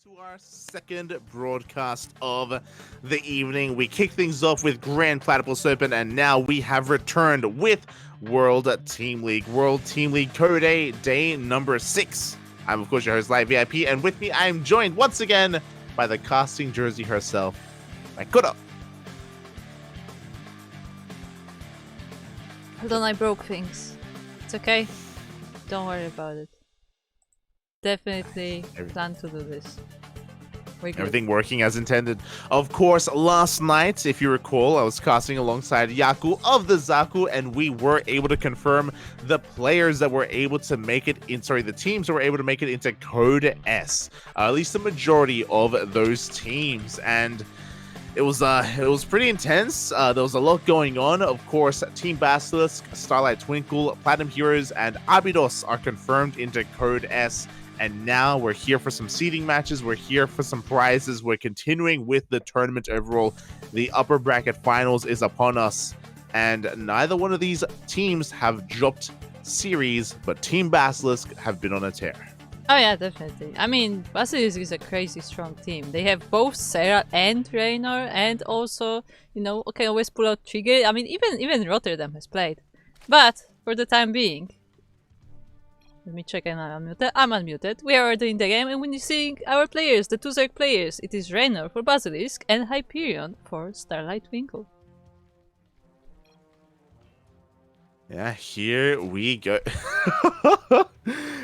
to our second broadcast of the evening. We kick things off with Grand Platypus Open, and now we have returned with World Team League. World Team League Code A, day number 6. I'm, of course, your host, Live VIP, and with me, I am joined once again by the casting jersey herself, by Kuro. Hold on, I broke things. It's okay. Don't worry about it. Definitely plan to do this. Everything working as intended. Of course, last night, if you recall, I was casting alongside Yaku of the Zaku, and we were able to confirm the players that were able to make it in, the teams that were able to make it into Code S. At least the majority of those teams. And it was pretty intense. There was a lot going on. Of course, Team BASILISK, Starlight Twinkle, Platinum Heroes, and Abydos are confirmed into Code S. And now we're here for some seeding matches. We're here for some prizes. We're continuing with the tournament overall. The upper bracket finals is upon us. And neither one of these teams have dropped series, but Team BASILISK have been on a tear. Oh yeah, definitely. I mean, BASILISK is a crazy strong team. They have both Serral and Reynor, and also, can always pull out Trigger. I mean, even Rotterdam has played. But for the time being, let me check and I'm unmuted. I'm unmuted. We are already in the game, and when you see our players, the two Zerg players, it is Reynor for BASILISK and Hyperion for Starlight Twinkle. Yeah, here we go.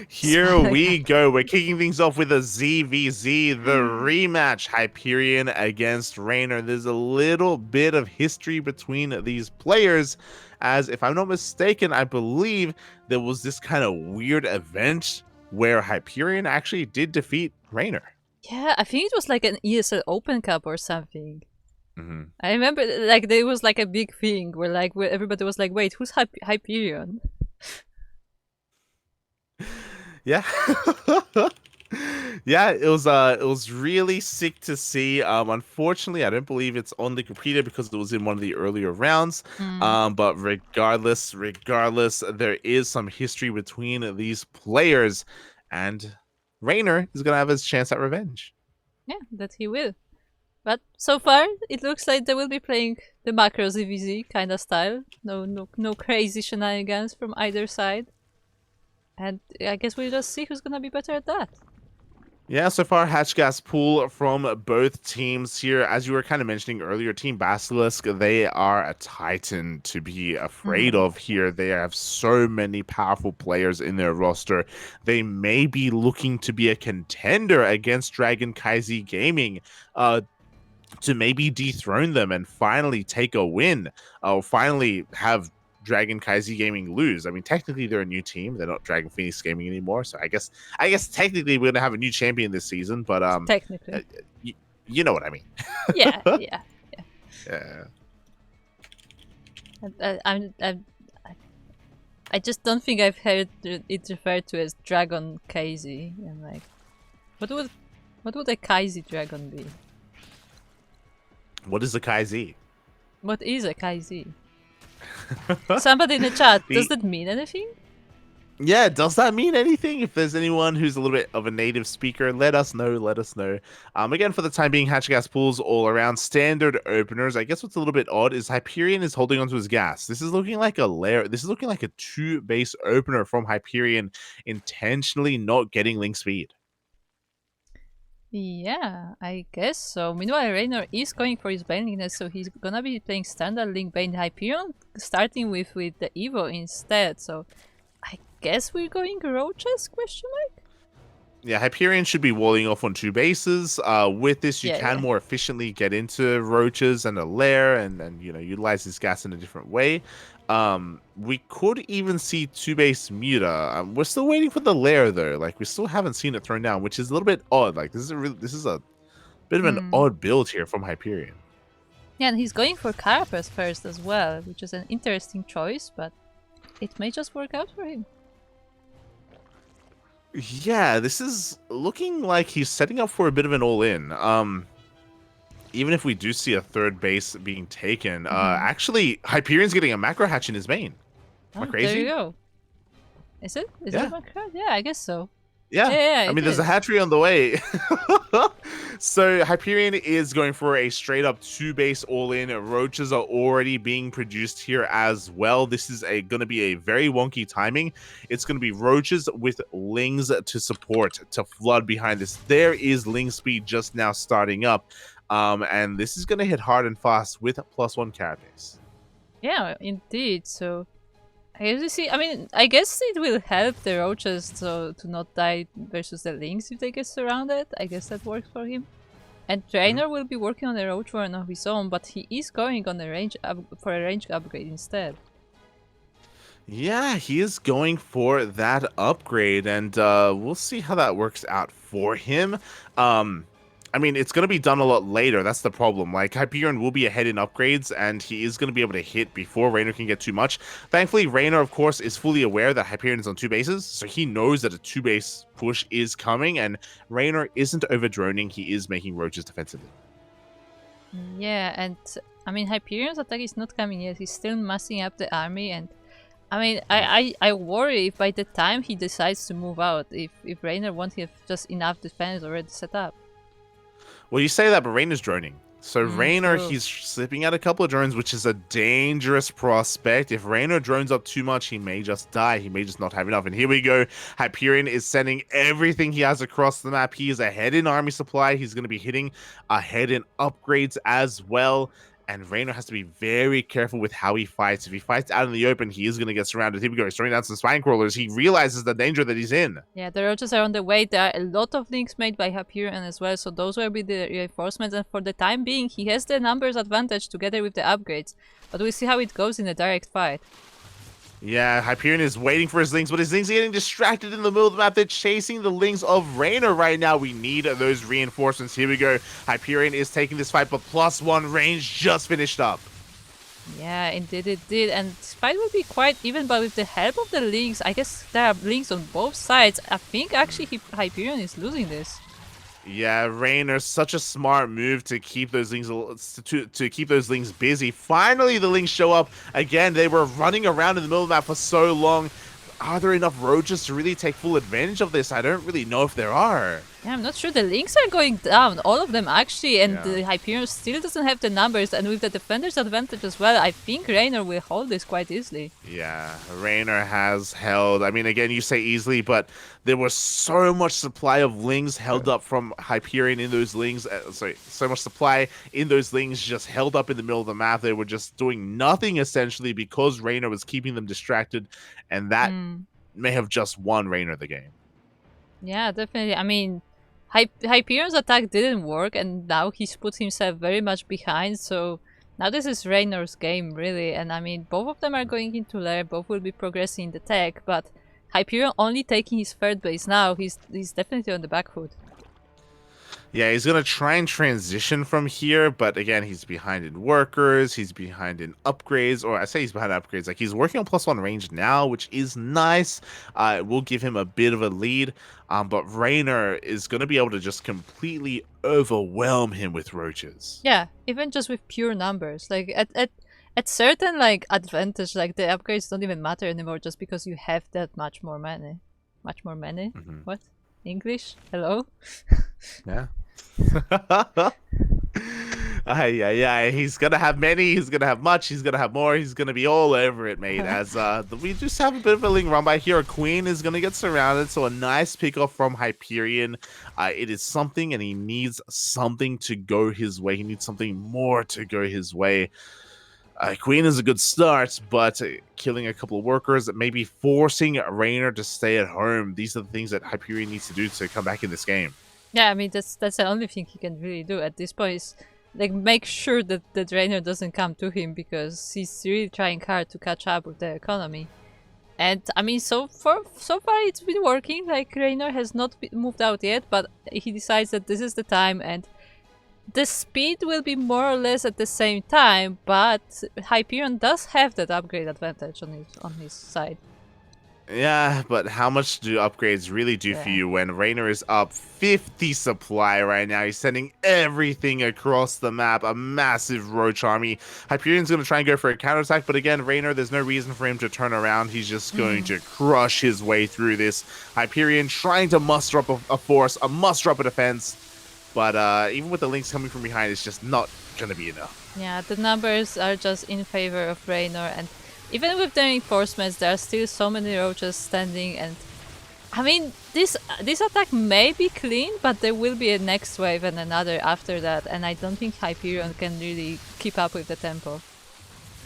Here we go. We're kicking things off with a ZVZ, the rematch, Hyperion against Reynor. There's a little bit of history between these players, as if I'm not mistaken, I believe there was this kind of weird event where Hyperion actually did defeat Reynor. Yeah, I think it was like an ESL Open Cup or something. Mm-hmm. I remember, there was like a big thing where everybody was like, "Wait, who's Hyperion?" Yeah. Yeah, it was really sick to see. Unfortunately, I don't believe it's on the computer because it was in one of the earlier rounds. But regardless, there is some history between these players, and Reynor is gonna have his chance at revenge. Yeah, that he will. But so far, it looks like they will be playing the macro ZVZ kind of style. No crazy shenanigans from either side. And I guess we'll just see who's gonna be better at that. Yeah, so far, Hatch Gas Pool from both teams here. As you were kind of mentioning earlier, Team BASILISK, they are a titan to be afraid of here. They have so many powerful players in their roster. They may be looking to be a contender against CranKy Gaming, to maybe dethrone them and finally take a win, or finally have CranKy Gaming lose. I mean, technically they're a new team. They're not Dragon Phoenix Gaming anymore. So I guess technically we're gonna have a new champion this season. But technically, you know what I mean. Yeah. I just don't think I've heard it referred to as Dragon KZ. I'm like, what would a KZ dragon be? What is a KZ? What is a KZ? Somebody in the chat, does that mean anything? Yeah, does that mean anything? If there's anyone who's a little bit of a native speaker, let us know. Again, for the time being, Hatch Gas Pools all around standard openers. I guess what's a little bit odd is Hyperion is holding onto his gas. This is looking like a layer. This is looking like a 2-base opener from Hyperion, intentionally not getting link speed. Yeah, I guess so. Meanwhile, Reynor is going for his Baneliness, so he's gonna be playing standard Link Bane Hyperion, starting with the Evo instead. So I guess we're going Roaches? ? Yeah, Hyperion should be walling off on 2 bases. With this, you can more efficiently get into Roaches and a lair, and utilize his gas in a different way. We could even see 2-base Muta. We're still waiting for the lair though. Like, we still haven't seen it thrown down, which is a little bit odd. Like, this is a bit of an odd build here from Hyperion. Yeah, and he's going for Carapace first as well, which is an interesting choice, but it may just work out for him. Yeah, this is looking like he's setting up for a bit of an all-in. Even if we do see a 3rd base being taken, actually, Hyperion's getting a macro hatch in his main. Am I crazy? There you go. Is it? Is it a macro? Yeah, I guess so. Yeah. I mean, there's a hatchery on the way. So Hyperion is going for a straight up 2-base all-in. Roaches are already being produced here as well. This is going to be a very wonky timing. It's going to be roaches with lings to support, to flood behind this. There is ling speed just now starting up. And this is going to hit hard and fast with +1 carapace. Yeah, indeed. So I guess it will help the roaches to not die versus the lynx if they get surrounded. I guess that works for him. And Reynor will be working on a roach warren of his own, but he is going on a range for a range upgrade instead. Yeah, he is going for that upgrade, and we'll see how that works out for him. I mean, it's going to be done a lot later. That's the problem. Like, Hyperion will be ahead in upgrades, and he is going to be able to hit before Reynor can get too much. Thankfully, Reynor, of course, is fully aware that Hyperion is on 2 bases, so he knows that a 2-base push is coming, and Reynor isn't over-droning. He is making roaches defensively. Yeah, and I mean, Hyperion's attack is not coming yet. He's still massing up the army, and I mean, I worry if by the time he decides to move out, if Reynor won't have just enough defense already set up. Well, you say that, but Reynor's droning. So Reynor, true. he's slipping out a couple of drones, which is a dangerous prospect. If Reynor drones up too much, he may just die. He may just not have enough. And here we go. Hyperion is sending everything he has across the map. He is ahead in army supply. He's going to be hitting ahead in upgrades as well. And Reynor has to be very careful with how he fights. If he fights out in the open, he is going to get surrounded. Here we go. He's throwing down some spine crawlers. He realizes the danger that he's in. Yeah, the roaches are on the way. There are a lot of links made by Hyperion as well, so those will be the reinforcements. And for the time being, he has the numbers advantage together with the upgrades. But we'll see how it goes in a direct fight. Yeah, Hyperion is waiting for his lings, but his lings are getting distracted in the middle of the map. They're chasing the lings of Reynor right now. We need those reinforcements. Here we go. Hyperion is taking this fight, but +1 range just finished up. Yeah, indeed it did. And this fight will be quite even, but with the help of the links, I guess there are links on both sides. I think actually Hyperion is losing this. Yeah, Reynor, such a smart move to keep those lings to keep those lings busy. Finally, the lings show up again. They were running around in the middle of the map for so long. Are there enough roaches to really take full advantage of this? I don't really know if there are. Yeah, I'm not sure. The links are going down, all of them actually, and Yeah. the Hyperion still doesn't have the numbers, and with the defender's advantage as well, I think Reynor will hold this quite easily. Yeah, Reynor has held. I mean, again, you say easily, but there was so much supply of lings held up from Hyperion in those lings. So much supply in those lings just held up in the middle of the map. They were just doing nothing essentially because Reynor was keeping them distracted, and that may have just won Reynor the game. Yeah, definitely. I mean, Hyperion's attack didn't work, and now he's put himself very much behind, so now this is Reynor's game, really. And I mean, both of them are going into lair, both will be progressing in the tech, but Hyperion only taking his 3rd base now, he's definitely on the back foot. Yeah, he's going to try and transition from here, but again, he's behind in workers, he's behind in upgrades, or I say he's behind in upgrades, like he's working on +1 range now, which is nice. It will give him a bit of a lead, but Reynor is going to be able to just completely overwhelm him with roaches. Yeah, even just with pure numbers. Like, at certain, like, advantage, like, the upgrades don't even matter anymore just because you have that much more money. Much more money? What? English? Hello? Yeah. Yeah, he's gonna have many, he's gonna have much, he's gonna have more, he's gonna be all over it, mate. As we just have a bit of a ling run by here. A queen is gonna get surrounded, so a nice pickoff from Hyperion. It is something, and he needs something to go his way. He needs something more to go his way. Queen is a good start, but killing a couple of workers, maybe forcing Reynor to stay at home. These are the things that Hyperion needs to do to come back in this game. Yeah, I mean, that's the only thing he can really do at this point is, like, make sure that the Reynor doesn't come to him, because he's really trying hard to catch up with the economy. And I mean, so far it's been working. Like, Reynor has not moved out yet, but he decides that this is the time, and the speed will be more or less at the same time, but Hyperion does have that upgrade advantage on his side. Yeah, but how much do upgrades really do for you when Reynor is up 50 supply right now? He's sending everything across the map, a massive roach army. Hyperion's going to try and go for a counterattack, but again, Reynor, there's no reason for him to turn around. He's just going to crush his way through this. Hyperion trying to muster up a force, muster up a defense. But even with the links coming from behind, it's just not going to be enough. Yeah, the numbers are just in favor of Reynor, and even with the reinforcements, there are still so many roaches standing. And I mean, this attack may be clean, but there will be a next wave and another after that, and I don't think Hyperion can really keep up with the tempo.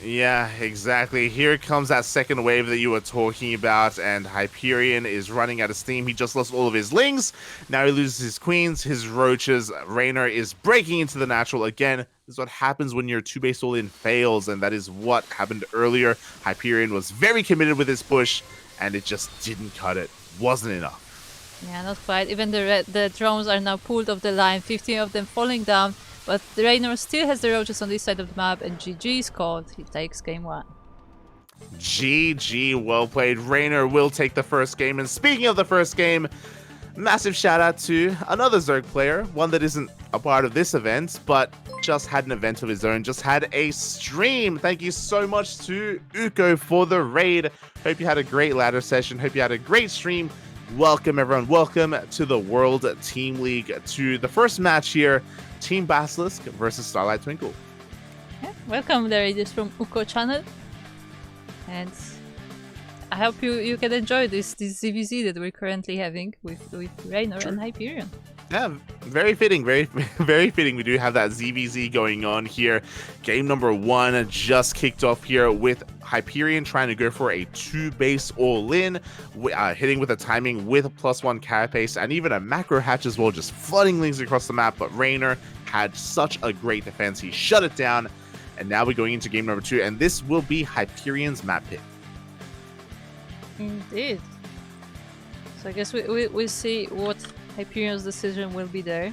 Yeah, exactly. Here comes that second wave that you were talking about, and Hyperion is running out of steam. He just lost all of his lings. Now he loses his queens, his roaches. Reynor is breaking into the natural again. This is what happens when your 2-base all-in fails, and that is what happened earlier. Hyperion was very committed with his push, and it just didn't cut it. Wasn't enough. Yeah, not quite. Even the drones are now pulled off the line, 15 of them falling down. But Reynor still has the roaches on this side of the map, and GG is called. He takes game 1. GG, well played. Reynor will take the first game. And speaking of the first game, massive shout out to another Zerg player, one that isn't a part of this event, but just had an event of his own, just had a stream. Thank you so much to Uko for the raid. Hope you had a great ladder session. Hope you had a great stream. Welcome, everyone. Welcome to the World Team League, to the first match here. Team BASILISK versus Starlight Twinkle. Yeah, welcome, the raid is from Uko channel. And I hope you can enjoy this ZVZ that we're currently having with Reynor and Hyperion. Yeah, very fitting, very fitting. We do have that ZVZ going on here. Game number 1 just kicked off here with Hyperion trying to go for a 2-base all-in, hitting with a timing with a +1 carapace and even a macro hatch as well, just flooding links across the map. But Reynor had such a great defense. He shut it down, and now we're going into game number 2, and this will be Hyperion's map pick. Indeed. So I guess we'll see what Hyperion's decision will be there.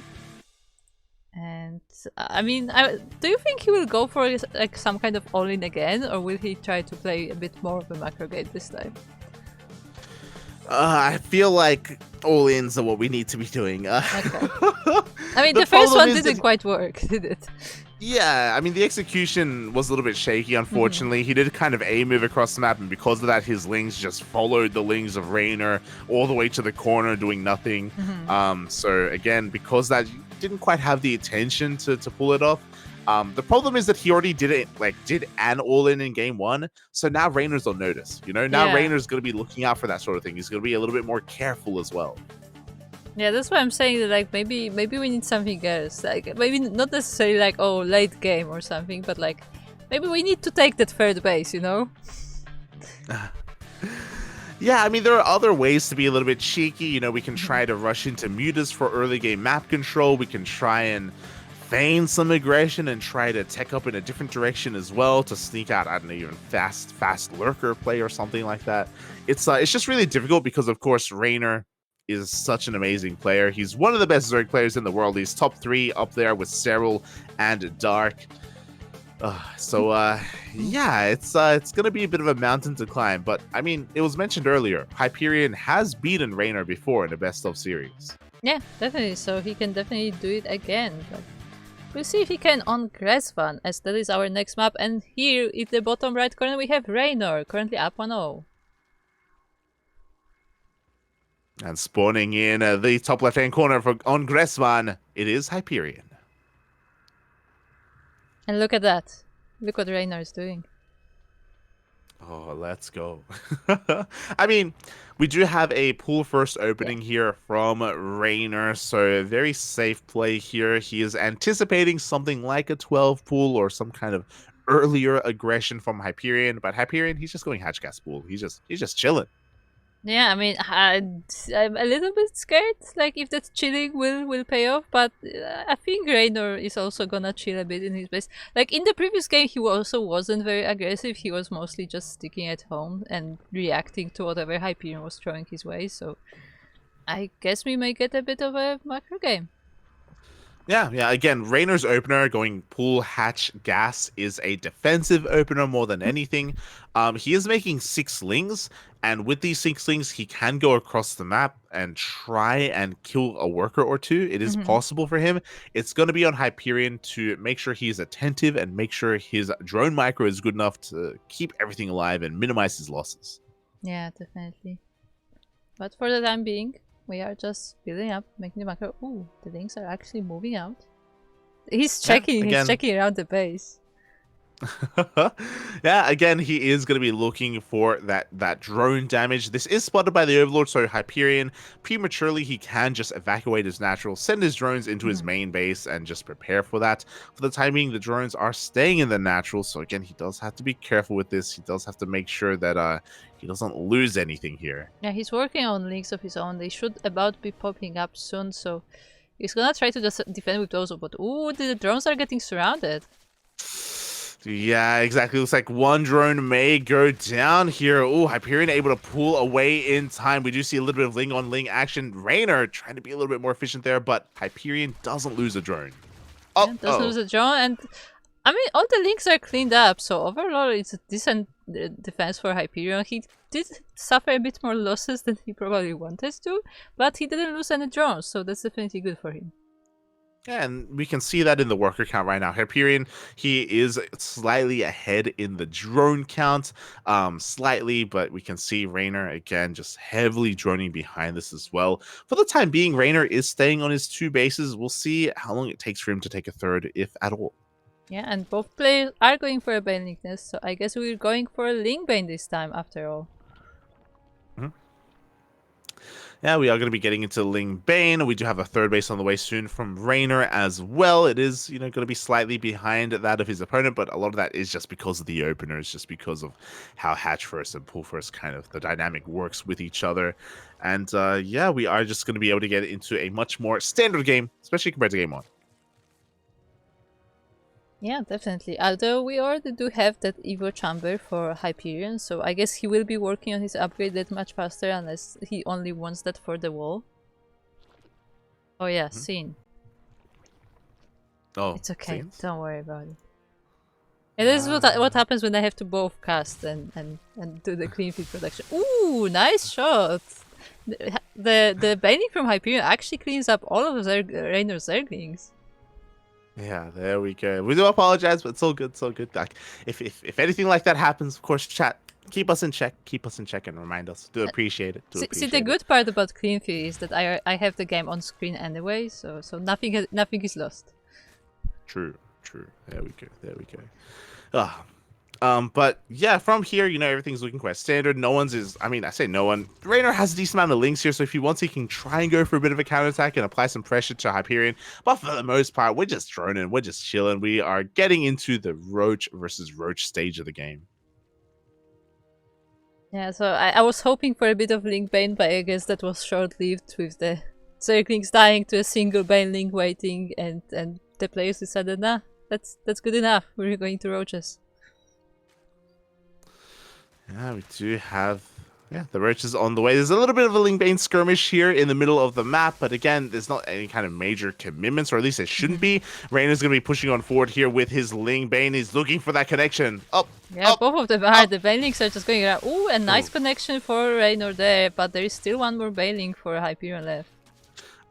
And I mean, do you think he will go for like some kind of all-in again, or will he try to play a bit more of a macro game this time? I feel like all-ins are what we need to be doing. Okay. I mean, the first one didn't quite work, did it? Yeah, I mean, the execution was a little bit shaky, unfortunately. He did kind of A-move across the map, and because of that, his lings just followed the lings of Reynor all the way to the corner, doing nothing. So, again, because that didn't quite have the attention to pull it off. The problem is that he already did an all-in in game 1, so now Reynor's on notice. You know, now Reynor's going to be looking out for that sort of thing. He's going to be a little bit more careful as well. Yeah, that's why I'm saying that, like, maybe we need something else. Like, maybe not necessarily like, oh, late game or something, but like, maybe we need to take that third base, you know? Yeah, I mean, there are other ways to be a little bit cheeky. You know, we can try to rush into mutas for early game map control. We can try and feign some aggression and try to tech up in a different direction as well to sneak out, I don't know, even fast lurker play or something like that. It's just really difficult because, of course, Reynor is such an amazing player. He's one of the best Zerg players in the world. He's top 3 up there with Serral and Dark. Yeah, it's gonna be a bit of a mountain to climb. But I mean, it was mentioned earlier, Hyperion has beaten Reynor before in the best of series. Yeah, definitely. So he can definitely do it again. But we'll see if he can on Gressvan, as that is our next map. And here, in the bottom right corner, we have Reynor, currently up 1-0. And spawning in the top left-hand corner on Gressvan, it is Hyperion. And look at that. Look what Reynor is doing. Oh, let's go. I mean, we do have a pool first opening here from Reynor, so very safe play here. He is anticipating something like a 12 pool or some kind of earlier aggression from Hyperion, but Hyperion, he's just going hatch gas pool. He's just chilling. Yeah, I mean, I'm a little bit scared, like, if that chilling will pay off, but I think Reynor is also gonna chill a bit in his base. Like, in the previous game, he also wasn't very aggressive. He was mostly just sticking at home and reacting to whatever Hyperion was throwing his way, so I guess we may get a bit of a macro game. Yeah. Again, Reynor's opener going pool hatch gas is a defensive opener more than anything. He is making 6 lings, and with these 6 lings, he can go across the map and try and kill a worker or 2. It is possible for him. It's going to be on Hyperion to make sure he's attentive and make sure his drone micro is good enough to keep everything alive and minimize his losses. Yeah, definitely. But for the time being, we are just building up, making the macro. Ooh, the Lynx are actually moving out. He's checking. He's checking around the base. Yeah, again, he is going to be looking for that drone damage. This is spotted by the Overlord, so Hyperion, prematurely, he can just evacuate his natural, send his drones into his main base, and just prepare for that. For the time being, the drones are staying in the natural, so again, he does have to be careful with this. He does have to make sure that he doesn't lose anything here. Yeah, he's working on links of his own. They should about be popping up soon, so he's gonna try to just defend with those. But ooh, the drones are getting surrounded. Yeah, exactly. Looks like one drone may go down here. Oh, Hyperion able to pull away in time. We do see a little bit of Ling on Ling action. Reynor trying to be a little bit more efficient there, but Hyperion doesn't lose a drone. Oh, yeah, doesn't lose a drone, and I mean all the links are cleaned up, so overall it's a decent defense for Hyperion. He did suffer a bit more losses than he probably wanted to, but he didn't lose any drones, so that's definitely good for him. Yeah, and we can see that in the worker count right now. Hyperion, he is slightly ahead in the drone count, slightly, but we can see Reynor, again, just heavily droning behind this as well. For the time being, Reynor is staying on his 2 bases. We'll see how long it takes for him to take a third, if at all. Yeah, and both players are going for a Bane Linkness, so I guess we're going for a Link Bane this time, after all. Yeah, we are going to be getting into Ling Bane. We do have a third base on the way soon from Reynor as well. It is, going to be slightly behind that of his opponent, but a lot of that is just because of the openers, just because of how hatch first and pull first kind of the dynamic works with each other. And yeah, we are just going to be able to get into a much more standard game, especially compared to game 1. Yeah, definitely. Although we already do have that Evo chamber for Hyperion, so I guess he will be working on his upgrade that much faster unless he only wants that for the wall. Oh yeah, scene. Oh, it's okay. scenes? Don't worry about it. And this is what happens when I have to both cast and do the clean feed production. Ooh, nice shot! The binding from Hyperion actually cleans up all of Reynor's Zerglings. Yeah, there we go. We do apologize, but it's all good, so good. Like, if anything like that happens, of course, chat, keep us in check, and remind us. Do appreciate it. See, the good part about clean feed is that I have the game on screen anyway, so nothing is lost. True. There we go. But yeah, from here, everything's looking quite standard. I say no one. Reynor has a decent amount of links here, so if he wants, he can try and go for a bit of a counterattack and apply some pressure to Hyperion. But for the most part, we're just droning, we're just chilling. We are getting into the Roach versus Roach stage of the game. Yeah, so I was hoping for a bit of Link Bane, but I guess that was short-lived with the Zerglings dying to a single Bane Link waiting, and the players decided, nah, that's good enough. We're going to Roaches. Yeah, we do have the Roaches on the way. There's a little bit of a Ling Bane skirmish here in the middle of the map, but again, there's not any kind of major commitments, or at least it shouldn't be. Reynor's going to be pushing on forward here with his Ling Bane. He's looking for that connection. Both of them are. The Banelings are just going around. Ooh, a nice connection for Reynor there, but there is still one more Baneling for Hyperion left.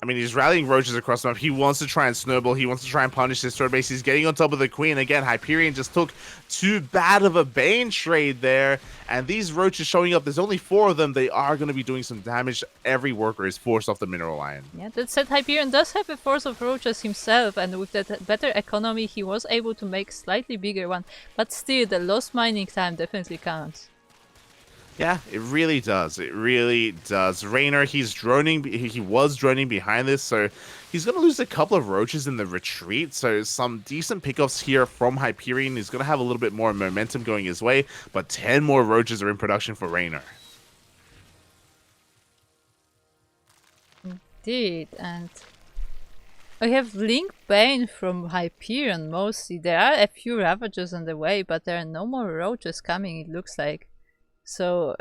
I mean, he's rallying Roaches across the map. He wants to try and snowball. He wants to try and punish his third base. He's getting on top of the Queen. Again, Hyperion just took too bad of a Bane trade there. And these Roaches showing up, there's only 4 of them. They are going to be doing some damage. Every worker is forced off the Mineral Lion. Yeah, that said, Hyperion does have a force of Roaches himself. And with that better economy, he was able to make slightly bigger one. But still, the lost mining time definitely counts. Yeah, it really does. It really does. Reynor, he was droning behind this, so he's going to lose a couple of Roaches in the retreat. So some decent pickoffs here from Hyperion. He's going to have a little bit more momentum going his way, but 10 more Roaches are in production for Reynor. Indeed, and we have Link Bane from Hyperion mostly. There are a few Ravagers on the way, but there are no more Roaches coming, it looks like. So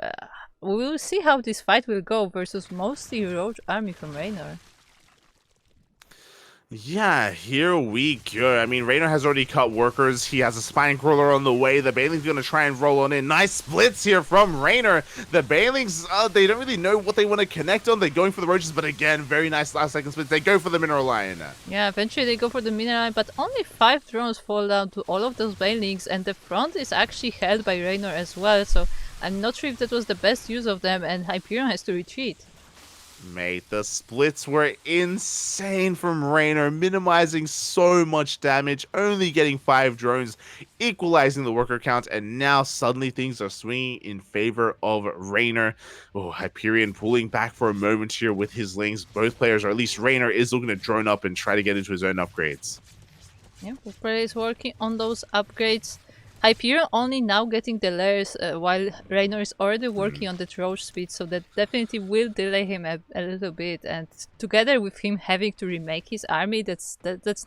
we will see how this fight will go versus mostly Roach army from Reynor. Yeah, here we go. I mean, Reynor has already cut workers. He has a Spine Crawler on the way. The Baneling's going to try and roll on in. Nice splits here from Reynor. The Banelings, they don't really know what they want to connect on. They're going for the Roaches, but again, very nice last second splits. They go for the Mineral Lion. Yeah, eventually they go for the Mineral Lion, but only 5 drones fall down to all of those Banelings, and the front is actually held by Reynor as well, so I'm not sure if that was the best use of them, and Hyperion has to retreat. Mate, the splits were insane from Reynor, minimizing so much damage, only getting 5 drones, equalizing the worker count, and now suddenly things are swinging in favor of Reynor. Oh, Hyperion pulling back for a moment here with his lings. Both players, or at least Reynor, is looking to drone up and try to get into his own upgrades. Yeah, Kuro is working on those upgrades. Hyperion only now getting the layers while Reynor is already working on the throw speed, so that definitely will delay him a little bit. And together with him having to remake his army, that's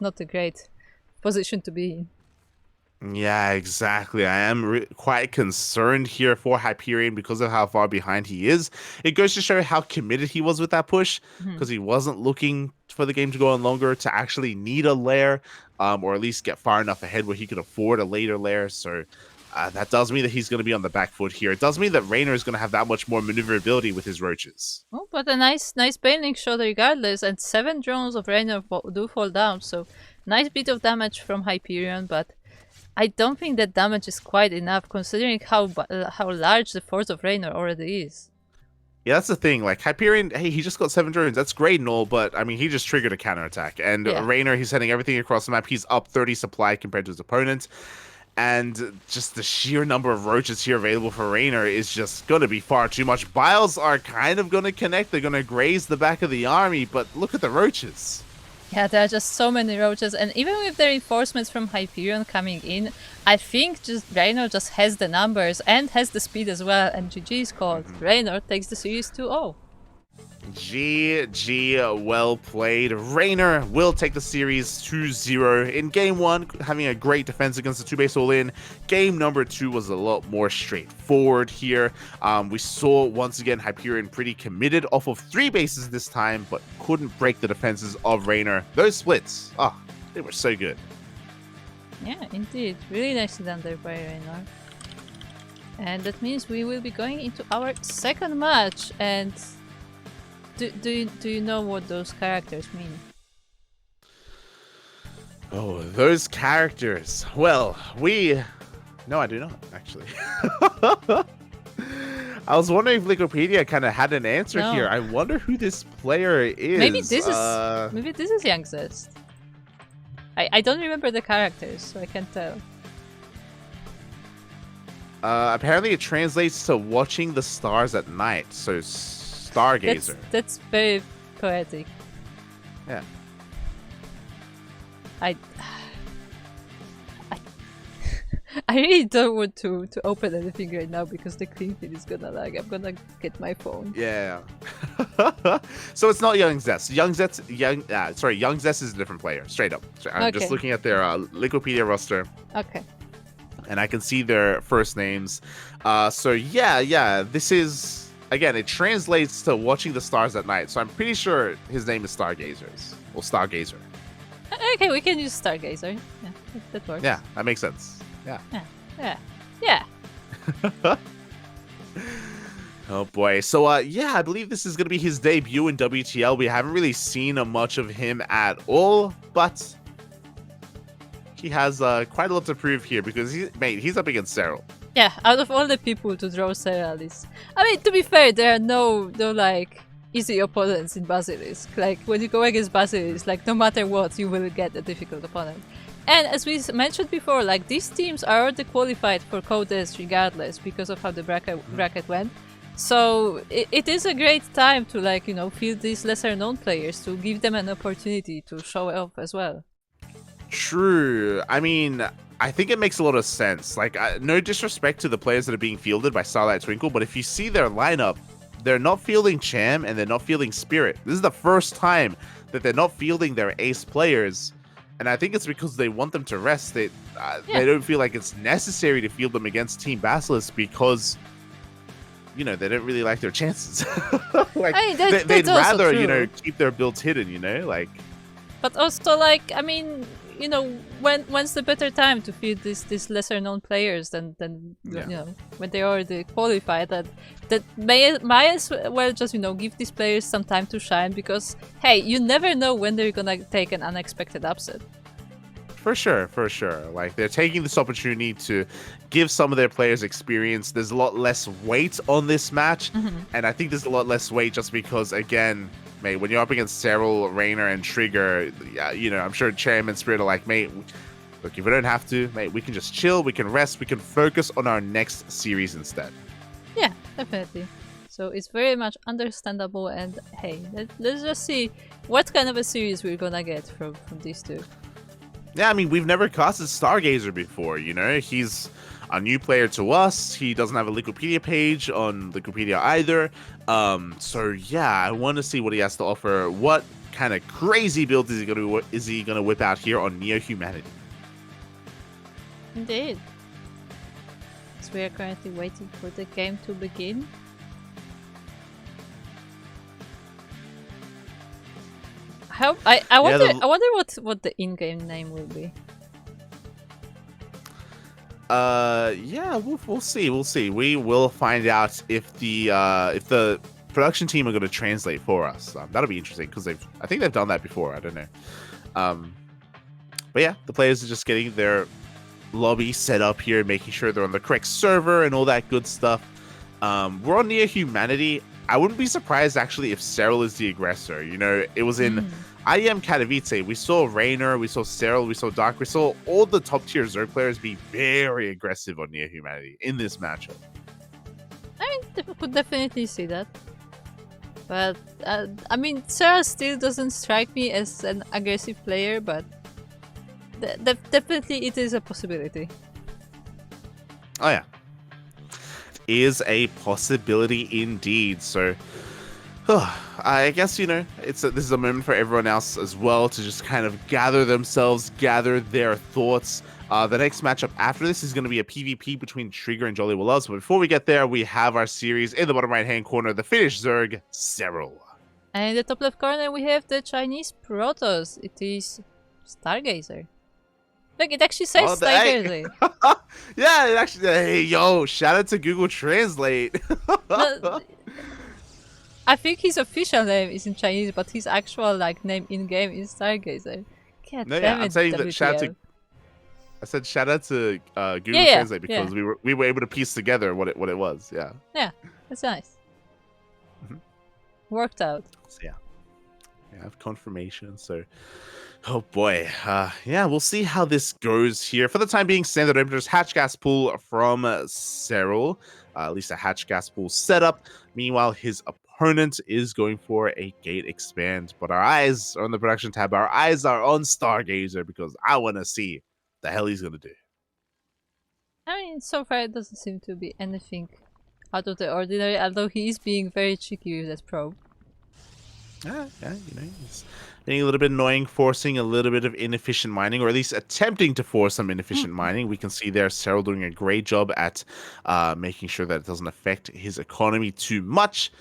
not a great position to be in. Yeah, exactly. I am quite concerned here for Hyperion because of how far behind he is. It goes to show how committed he was with that push, because he wasn't looking for the game to go on longer to actually need a lair, or at least get far enough ahead where he could afford a later lair. So that does mean that he's going to be on the back foot here. It does mean that Reynor is going to have that much more maneuverability with his roaches. Oh, but a nice bailing shot regardless, and 7 drones of Reynor do fall down, so nice bit of damage from Hyperion, but I don't think that damage is quite enough considering how large the force of Reynor already is. Yeah, that's the thing. Like, Hyperion, hey, he just got 7 drones. That's great and all, but, I mean, he just triggered a counterattack. And Reynor, he's sending everything across the map. He's up 30 supply compared to his opponent. And just the sheer number of roaches here available for Reynor is just going to be far too much. Biles are kind of going to connect. They're going to graze the back of the army, but look at the roaches. Yeah, there are just so many roaches, and even with the reinforcements from Hyperion coming in, I think just Reynor just has the numbers and has the speed as well, and GG is called. Reynor takes the series 2-0. GG, well played. Reynor will take the series 2-0 in game 1, having a great defense against the 2-base all-in. Game number 2 was a lot more straightforward here. We saw, once again, Hyperion pretty committed off of 3 bases this time, but couldn't break the defenses of Reynor. Those splits, they were so good. Yeah, indeed. Really nicely done there by Reynor. And that means we will be going into our second match, and do you know what those characters mean? Oh, those characters. Well, no, I do not, actually. I was wondering if Wikipedia kind of had an answer here. I wonder who this player is. Maybe this is Young Zest. I don't remember the characters, so I can't tell. Apparently it translates to watching the stars at night, so stargazer. That's very poetic. Yeah. I really don't want to open anything right now because the clean feed is gonna lag. I'm gonna get my phone. Yeah. So it's not Young Zest. Young Zest is a different player, straight up. I'm just looking at their Wikipedia roster. Okay. And I can see their first names. So yeah, this is, again, it translates to watching the stars at night. So I'm pretty sure his name is Stargazers, or Stargazer. Okay, we can use Stargazer. Yeah, that works. Yeah, that makes sense. Yeah. Oh boy. So I believe this is going to be his debut in WTL. We haven't really seen much of him at all, but he has quite a lot to prove here because he's up against Serral. Yeah, out of all the people to draw Serral is, I mean, to be fair, there are no like easy opponents in Basilisk. Like when you go against Basilisk, like no matter what, you will get a difficult opponent. And as we mentioned before, like these teams are already qualified for Codes regardless because of how the bracket went. So it is a great time to, like, you know, field these lesser known players to give them an opportunity to show off as well. True. I mean, I think it makes a lot of sense. Like, no disrespect to the players that are being fielded by Starlight Twinkle, but if you see their lineup, they're not fielding Cham and they're not fielding Spirit. This is the first time that they're not fielding their ace players. And I think it's because they want them to rest. They don't feel like it's necessary to field them against Team Basilisk because, you know, they don't really like their chances. Like, they'd rather, you know, keep their builds hidden, you know, like. But also, like, I mean, you know, when's the better time to field these lesser known players than you know, when they already qualified? That might as well just, you know, give these players some time to shine because, hey, you never know when they're gonna take an unexpected upset. for sure, for sure. Like, they're taking this opportunity to give some of their players experience. There's a lot less weight on this match, and I think there's a lot less weight just because, again, mate, when you're up against Serral, Reynor, and Trigger, yeah, you know, I'm sure Chairman Spirit are like, mate, look, if we don't have to, mate, we can just chill, we can rest, we can focus on our next series instead. Yeah, definitely. So it's very much understandable, and hey, let's just see what kind of a series we're gonna get from these two. Yeah, I mean, we've never casted Stargazer before, you know? He's a new player to us. He doesn't have a Liquipedia page on Liquipedia either. So yeah, I want to see what he has to offer. What kind of crazy build is he gonna whip out here on Neo Humanity? Indeed. So we are currently waiting for the game to begin. I wonder what the in-game name will be. Yeah, we'll see. We'll see. We will find out if the production team are going to translate for us. That'll be interesting because I think they've done that before. I don't know. But yeah, the players are just getting their lobby set up here, making sure they're on the correct server and all that good stuff. We're on Neo Humanity. I wouldn't be surprised actually if Serral is the aggressor. You know, it was in IEM Katowice. We saw Reynor, we saw Serral, we saw Dark. We saw all the top tier Zerg players be very aggressive on Neo Humanity in this matchup. I mean, could definitely see that. But I mean, Serral still doesn't strike me as an aggressive player, but definitely it is a possibility. Oh yeah, is a possibility indeed. So I guess, you know, this is a moment for everyone else as well to just kind of gather themselves, gather their thoughts. The next matchup after this is going to be a PvP between Trigger and JoliwaLoves. But before we get there, we have our series in the bottom right hand corner, the Finnish Zerg, Serral. And in the top left corner we have the Chinese Protoss. It is Stargazer. Look, it actually says Stargazer. Yeah, it actually. Hey, yo, shout out to Google Translate. I think his official name is in Chinese, but his actual name in game is Stargazer. I'm saying that shout out to Google Translate because we were able to piece together what it was. Yeah. Yeah, that's nice. Worked out. So, yeah, I have confirmation. So, oh boy, yeah, we'll see how this goes here. For the time being, standard openers, hatch gas pool from Serral. At least a hatch gas pool setup. Meanwhile, his opponent is going for a gate expand, but our eyes are on the production tab. Our eyes are on Stargazer because I want to see the hell he's gonna do. I mean, so far it doesn't seem to be anything out of the ordinary, although he is being very cheeky with that probe. Yeah, you know, he's being a little bit annoying, forcing a little bit of inefficient mining, or at least attempting to force some inefficient mining. We can see there Serral doing a great job at making sure that it doesn't affect his economy too much,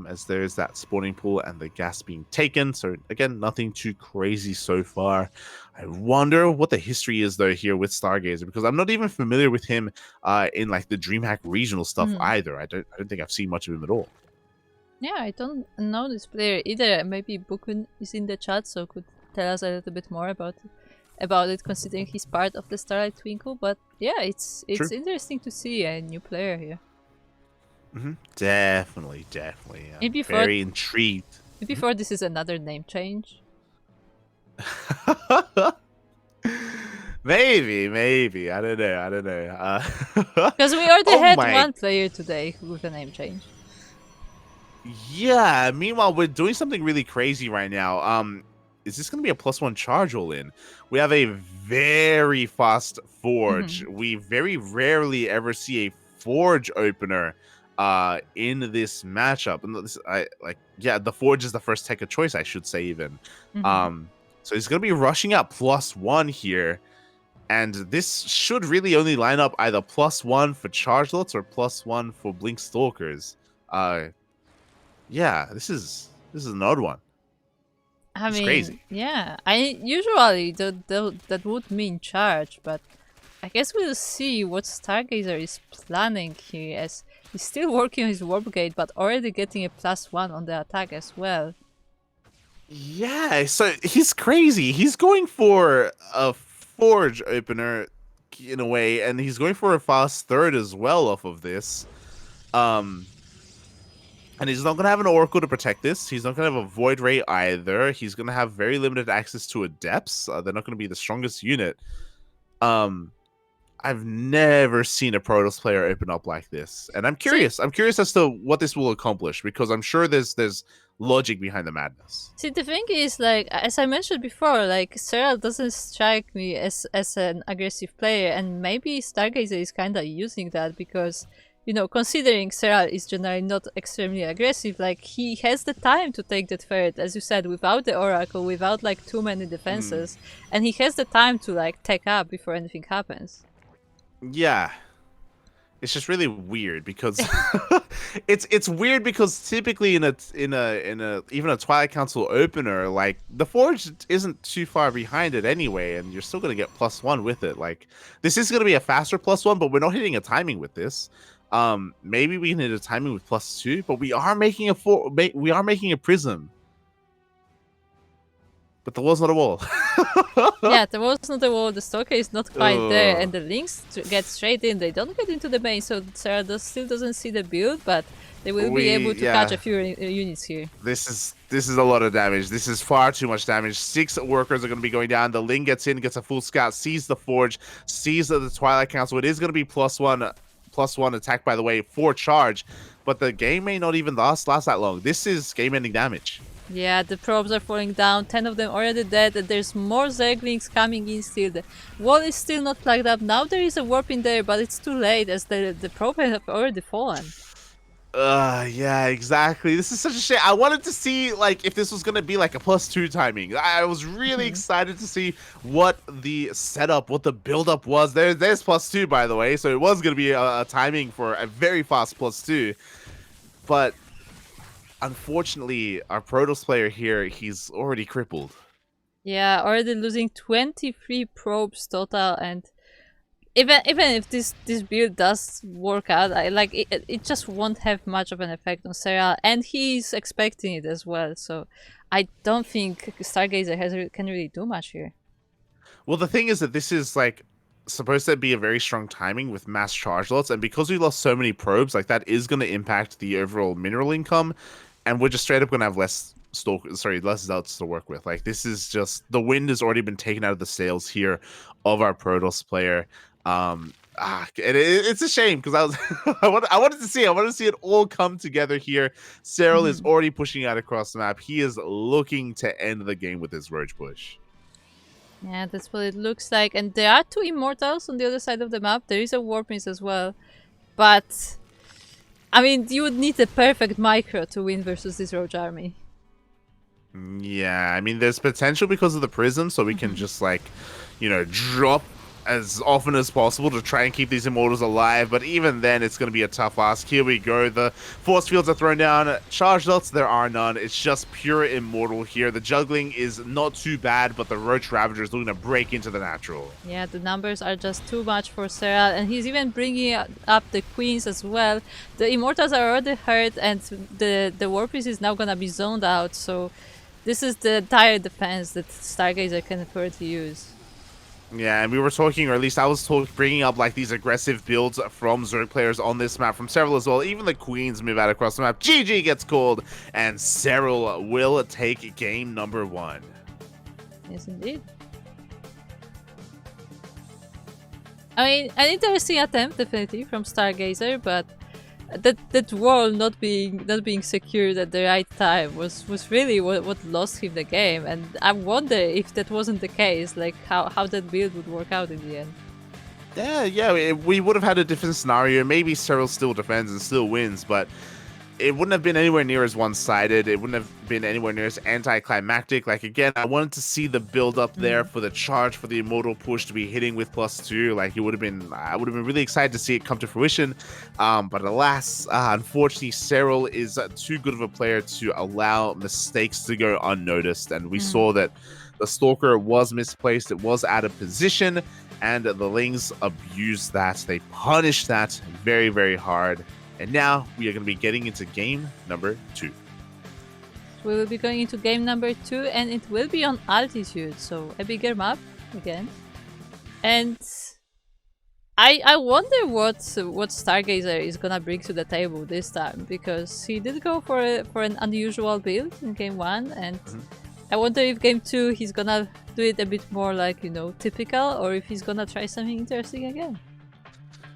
as there is that spawning pool and the gas being taken. So again, nothing too crazy so far. I wonder what the history is though here with Stargazer, because I'm not even familiar with him in like the DreamHack regional stuff either. I don't think I've seen much of him at all. Yeah, I don't know this player either. Maybe Bukun is in the chat, so could tell us a little bit more about it, considering he's part of the Starlight Twinkle. But yeah, it's interesting to see a new player here. Definitely. Very intrigued. Before this is another name change. Maybe. I don't know. Because we already had one player today with a name change. Yeah, meanwhile, we're doing something really crazy right now. Is this going to be a +1 charge all in? We have a very fast forge. We very rarely ever see a forge opener in this matchup. And the forge is the first tech of choice, I should say, even. So he's going to be rushing up +1 here. And this should really only line up either +1 for charge lots or +1 for blink stalkers. Yeah, this is an odd one. I mean, crazy. Yeah, usually that would mean charge, but I guess we'll see what Stargazer is planning here, as he's still working on his warp gate, but already getting a +1 on the attack as well. Yeah, so he's crazy. He's going for a Forge opener in a way, and he's going for a fast third as well off of this. And he's not going to have an Oracle to protect this. He's not going to have a Void Ray either. He's going to have very limited access to Adepts. They're not going to be the strongest unit. I've never seen a Protoss player open up like this, and I'm curious. I'm curious as to what this will accomplish, because I'm sure there's logic behind the madness. See, the thing is, like, as I mentioned before, like, Serral doesn't strike me as an aggressive player, and maybe Stargazer is kind of using that because, you know, considering Serral is generally not extremely aggressive, like, he has the time to take that third, as you said, without the Oracle, without, like, too many defenses, and he has the time to, like, take up before anything happens. Yeah. It's just really weird because it's weird because typically in a even a Twilight Council opener, like the Forge isn't too far behind it anyway, and you're still gonna get +1 with it. Like this is gonna be a faster +1, but we're not hitting a timing with this. Maybe we can hit a timing with +2, but we are making a prism. But the wall's not a wall. Yeah, the wall's not a wall, the Stalker is not quite there, and the Lynx get straight in. They don't get into the main, so Serral still doesn't see the build, but they will be able to catch a few units here. This is a lot of damage. This is far too much damage. 6 workers are going to be going down. The Ling gets in, gets a full scout, sees the Forge, sees the Twilight Council. It is going to be +1 attack, by the way, for charge, but the game may not even last that long. This is game-ending damage. Yeah, the probes are falling down, 10 of them already dead, and there's more Zerglings coming in still. The wall is still not plugged up. Now there is a warp in there, but it's too late as the probes have already fallen. Yeah, exactly. This is such a shame. I wanted to see, like, if this was going to be, like, a +2 timing. I was really excited to see what the setup, what the build-up was. There's +2, by the way, so it was going to be a timing for a very fast +2. But unfortunately, our Protoss player here, he's already crippled. Yeah, already losing 23 probes total, and even if this build does work out, it just won't have much of an effect on Serral, and he's expecting it as well. So I don't think Stargazer can really do much here. Well, the thing is that this is like supposed to be a very strong timing with mass charge lots, and because we lost so many probes, like that is going to impact the overall mineral income. And we're just straight up gonna have less Zelts to work with. Like this is just the wind has already been taken out of the sails here of our Protoss player. It's a shame because I wanted to see it all come together here. Serral is already pushing out across the map. He is looking to end the game with his Roach push. Yeah, that's what it looks like. And there are 2 Immortals on the other side of the map. There is a Warp Mist as well, but I mean, you would need a perfect micro to win versus this Roach army. Yeah, I mean, there's potential because of the prism, so we can just, like, you know, drop as often as possible to try and keep these Immortals alive, but even then, it's going to be a tough ask. Here we go. The Force Fields are thrown down. Charge Dots, there are none. It's just pure Immortal here. The Juggling is not too bad, but the Roach Ravager is looking to break into the natural. Yeah, the numbers are just too much for Serral, and he's even bringing up the Queens as well. The Immortals are already hurt, and the Warp Piece is now going to be zoned out, so this is the entire defense that Stargazer can afford to use. Yeah, and we were talking, or at least I was bringing up like these aggressive builds from Zerg players on this map from Serral as well. Even the Queens move out across the map. GG gets called, and Serral will take game number 1. Yes, indeed. I mean, an interesting attempt, definitely, from Stargazer, but that wall not being secured at the right time was really what lost him the game, and I wonder if that wasn't the case, like how that build would work out in the end. Yeah, we would have had a different scenario. Maybe Serral still defends and still wins, but it wouldn't have been anywhere near as one-sided. It wouldn't have been anywhere near as anticlimactic. Like, again, I wanted to see the build up there for the charge, for the Immortal push to be hitting with +2. Like, I would have been really excited to see it come to fruition. But alas, unfortunately, Serral is too good of a player to allow mistakes to go unnoticed. And we saw that the Stalker was misplaced. It was out of position, and the Lings abused that. They punished that very, very hard. And now we are going to be getting into game number 2. We will be going into game number 2, and it will be on altitude, so a bigger map again. And I wonder what Stargazer is gonna bring to the table this time, because he did go for an unusual build in game 1, and I wonder if game 2 he's gonna do it a bit more like, you know, typical, or if he's gonna try something interesting again.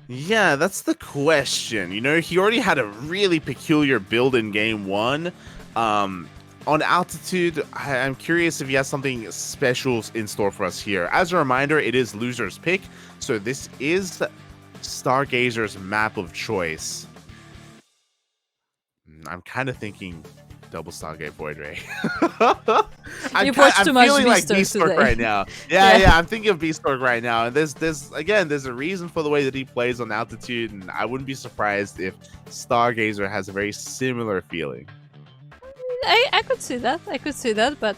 Yeah, that's the question. You know, he already had a really peculiar build in game 1. On altitude, I'm curious if he has something special in store for us here. As a reminder, it is loser's pick, so this is Stargazer's map of choice. I'm kind of thinking double Stargate Void Ray. I'm feeling like Beastork right now. Yeah, I'm thinking of Beastork right now. And there's a reason for the way that he plays on altitude, and I wouldn't be surprised if Stargazer has a very similar feeling. I could see that, but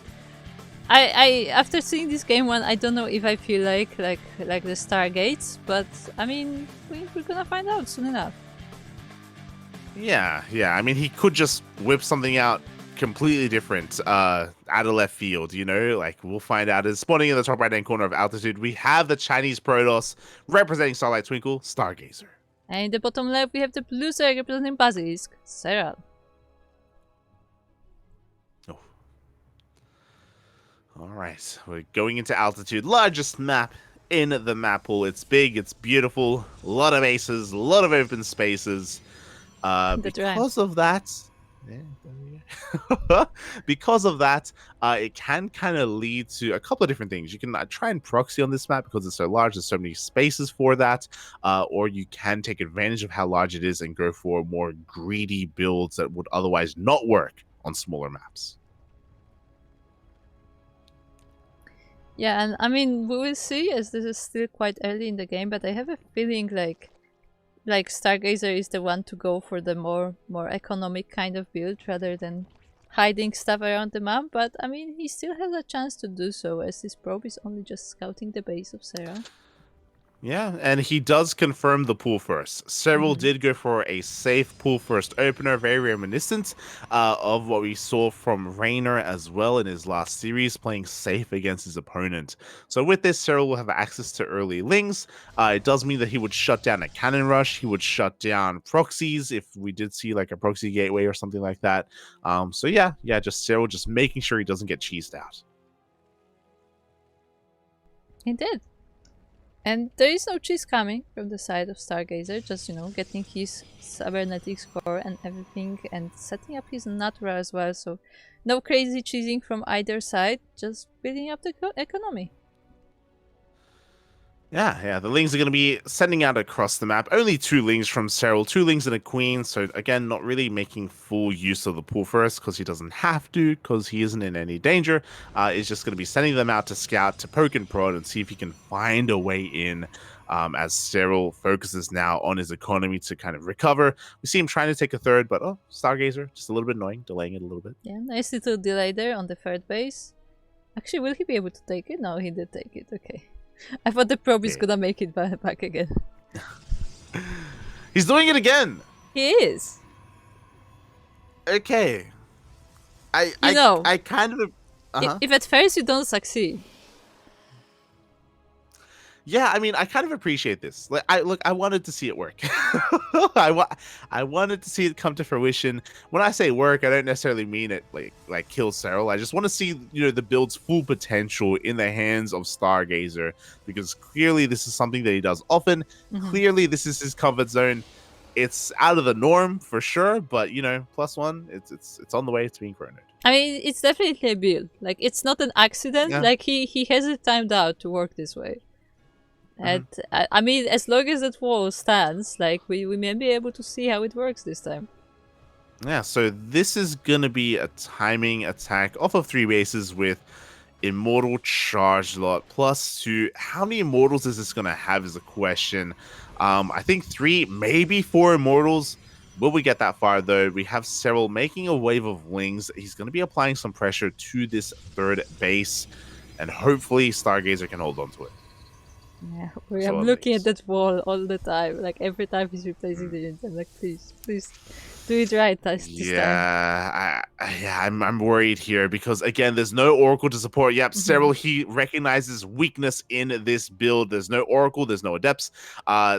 I after seeing this game 1, I don't know if I feel like the Stargates, but I mean we're gonna find out soon enough. Yeah. I mean, he could just whip something out completely different out of left field, you know? Like, we'll find out. It's spawning in the top right-hand corner of altitude. We have the Chinese Protoss representing Starlight Twinkle, Stargazer. And in the bottom left, we have the blue Zerg representing Basilisk, Serral. Oh. All right, we're going into altitude. Largest map in the map pool. It's big, it's beautiful, a lot of aces, a lot of open spaces. Because of that, because of that, it can kind of lead to a couple of different things. You can try and proxy on this map because it's so large, there's so many spaces for that, or you can take advantage of how large it is and go for more greedy builds that would otherwise not work on smaller maps. Yeah, and I mean, we will see, as this is still quite early in the game, but I have a feeling like Stargazer is the one to go for the more economic kind of build rather than hiding stuff around the map. But I mean, he still has a chance to do so, as this probe is only just scouting the base of Serral. Yeah, and he does confirm the pool first. Serral did go for a safe pool first opener, very reminiscent of what we saw from Reynor as well in his last series, playing safe against his opponent. So with this, Serral will have access to early lings. It does mean that he would shut down a cannon rush. He would shut down proxies if we did see like a proxy gateway or something like that. So yeah, just Serral just making sure he doesn't get cheesed out. He did. And there is no cheese coming from the side of Stargazer, just, you know, getting his cybernetics core and everything, and setting up his natural as well, so no crazy cheesing from either side, just building up the economy. Yeah, the lings are going to be sending out across the map. Only 2 lings from Serral, 2 lings and a queen. So again, not really making full use of the pool first because he doesn't have to, because he isn't in any danger. He's just going to be sending them out to scout, to poke and prod, and see if he can find a way in. As Serral focuses now on his economy to kind of recover. We see him trying to take a third, but Stargazer, just a little bit annoying, delaying it a little bit. Yeah, nice little delay there on the third base. Actually, will he be able to take it? No, he did take it, okay. I thought the probe is gonna make it back again. He's doing it again! He is! Okay. I kind of... If at first you don't succeed. Yeah, I mean, I kind of appreciate this. Like, I wanted to see it work. I wanted to see it come to fruition. When I say work, I don't necessarily mean it like kill Serral. I just want to see, you know, the build's full potential in the hands of Stargazer, because clearly this is something that he does often. Clearly this is his comfort zone. It's out of the norm for sure, but you know, +1, it's on the way to being chronoed. I mean, it's definitely a build. Like, it's not an accident. Yeah. Like, he has it timed out to work this way. And I mean, as long as that wall stands, like, we may be able to see how it works this time. Yeah, so this is gonna be a timing attack off of 3 bases with Immortal Charge Lot +2. How many Immortals is this gonna have is a question. I think 3, maybe 4 Immortals. Will we get that far though? We have Serral making a wave of lings. He's gonna be applying some pressure to this 3rd base, and hopefully Stargazer can hold on to it. Yeah, I'm looking at that wall all the time. Like, every time he's replacing the unit, I'm like, please. do it right this time. Yeah, I'm worried here because again, there's no Oracle to support. Yep, Serral, he recognizes weakness in this build. There's no Oracle, there's no Adepts.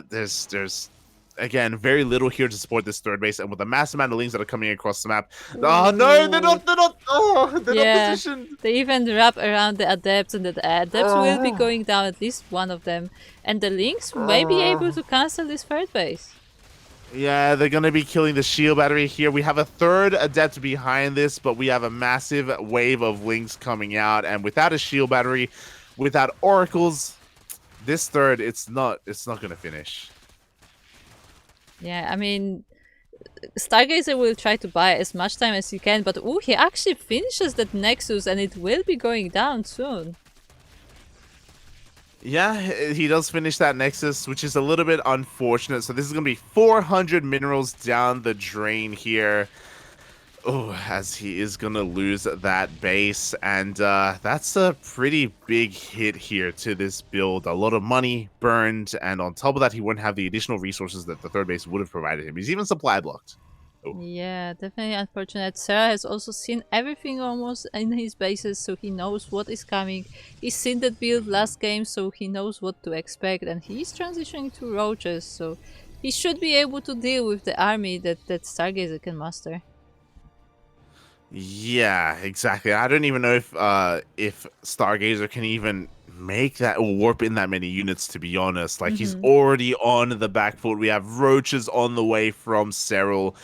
There's again very little here to support this third base, and with the mass amount of links that are coming across the map. Oh no, they're not. They're not positioned. They even wrap around the Adepts, and the Adepts will be going down, at least one of them, and the links may be able to cancel this third base. Yeah, they're going to be killing the shield battery here. We have a third Adept behind this, but we have a massive wave of links coming out. And without a shield battery, without oracles, this third, it's not going to finish. Yeah, I mean, Stargazer will try to buy as much time as he can, but ooh, he actually finishes that Nexus and it will be going down soon. Yeah, he does finish that Nexus, which is a little bit unfortunate. So this is going to be 400 minerals down the drain here. Oh, as he is going to lose that base. And that's a pretty big hit here to this build. A lot of money burned. And on top of that, he wouldn't have the additional resources that the third base would have provided him. He's even supply blocked. Oh. Yeah, definitely unfortunate. Serral has also seen everything almost in his bases, so he knows what is coming. He's seen that build last game, so he knows what to expect. And he's transitioning to roaches, so he should be able to deal with the army that Stargazer can muster. Yeah, exactly. I don't even know if Stargazer can even make that or warp in that many units, to be honest. Like, he's already on the back foot. We have roaches on the way from Serral.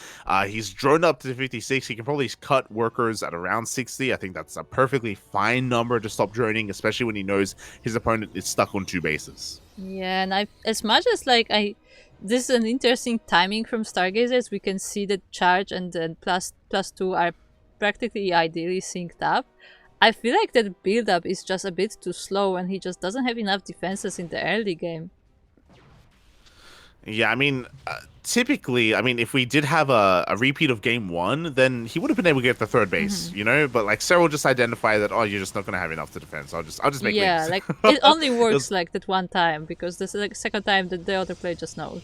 He's droned up to 56. He can probably cut workers at around 60. I think that's a perfectly fine number to stop droning, especially when he knows his opponent is stuck on 2 bases. Yeah, and as much as this is an interesting timing from Stargazers. We can see that charge and then plus 2 are practically ideally synced up. I feel like that build-up is just a bit too slow and he just doesn't have enough defenses in the early game. Yeah, I mean, typically, I mean, if we did have a repeat of game 1, then he would have been able to get the third base, you know? But like, Serral just identified that, oh, you're just not going to have enough to defend, so I'll just make links. Like, it only works like that one time, because the second time that the other player just knows.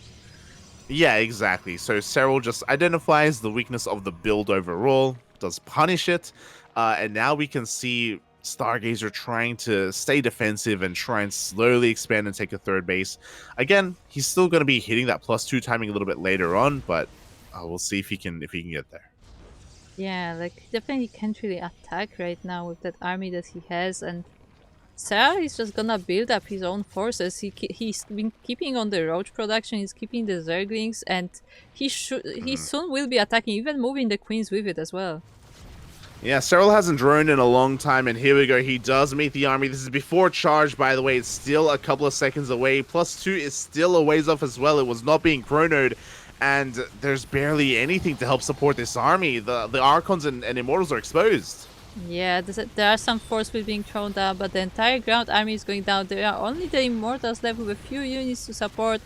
Yeah, exactly. So Serral just identifies the weakness of the build overall, does punish it, and now we can see Stargazer trying to stay defensive and try and slowly expand and take a third base. Again, he's still going to be hitting that +2 timing a little bit later on, but we'll see if he can get there. Yeah, like, definitely can't really attack right now with that army that he has, and Serral is just gonna build up his own forces. He's been keeping on the roach production, he's keeping the Zerglings, and he soon will be attacking, even moving the queens with it as well. Yeah, Serral hasn't droned in a long time, and here we go. He does meet the army. This is before charge, by the way. It's still a couple of seconds away. +2 is still a ways off as well. It was not being chronoed, and there's barely anything to help support this army. The Archons and Immortals are exposed. Yeah, there are some force fields being thrown down, but the entire ground army is going down. There are only the Immortals left with a few units to support,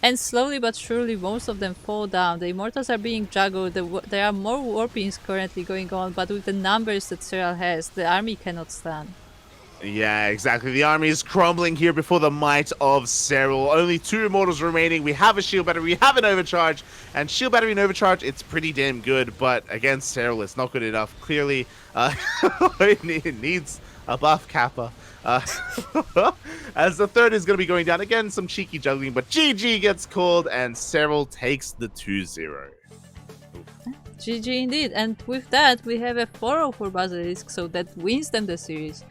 and slowly but surely most of them fall down. The Immortals are being juggled, there are more warpings currently going on, but with the numbers that Serral has, the army cannot stand. Yeah, exactly. The army is crumbling here before the might of Serral. Only 2 Immortals remaining. We have a shield battery, we have an overcharge, and shield battery and overcharge, it's pretty damn good, but against Serral, it's not good enough. Clearly, it needs a buff Kappa. As the third is going to be going down. Again, some cheeky juggling, but GG gets called, and Serral takes the 2-0. GG indeed, and with that, we have a 4-0 for BASILISK, so that wins them the series.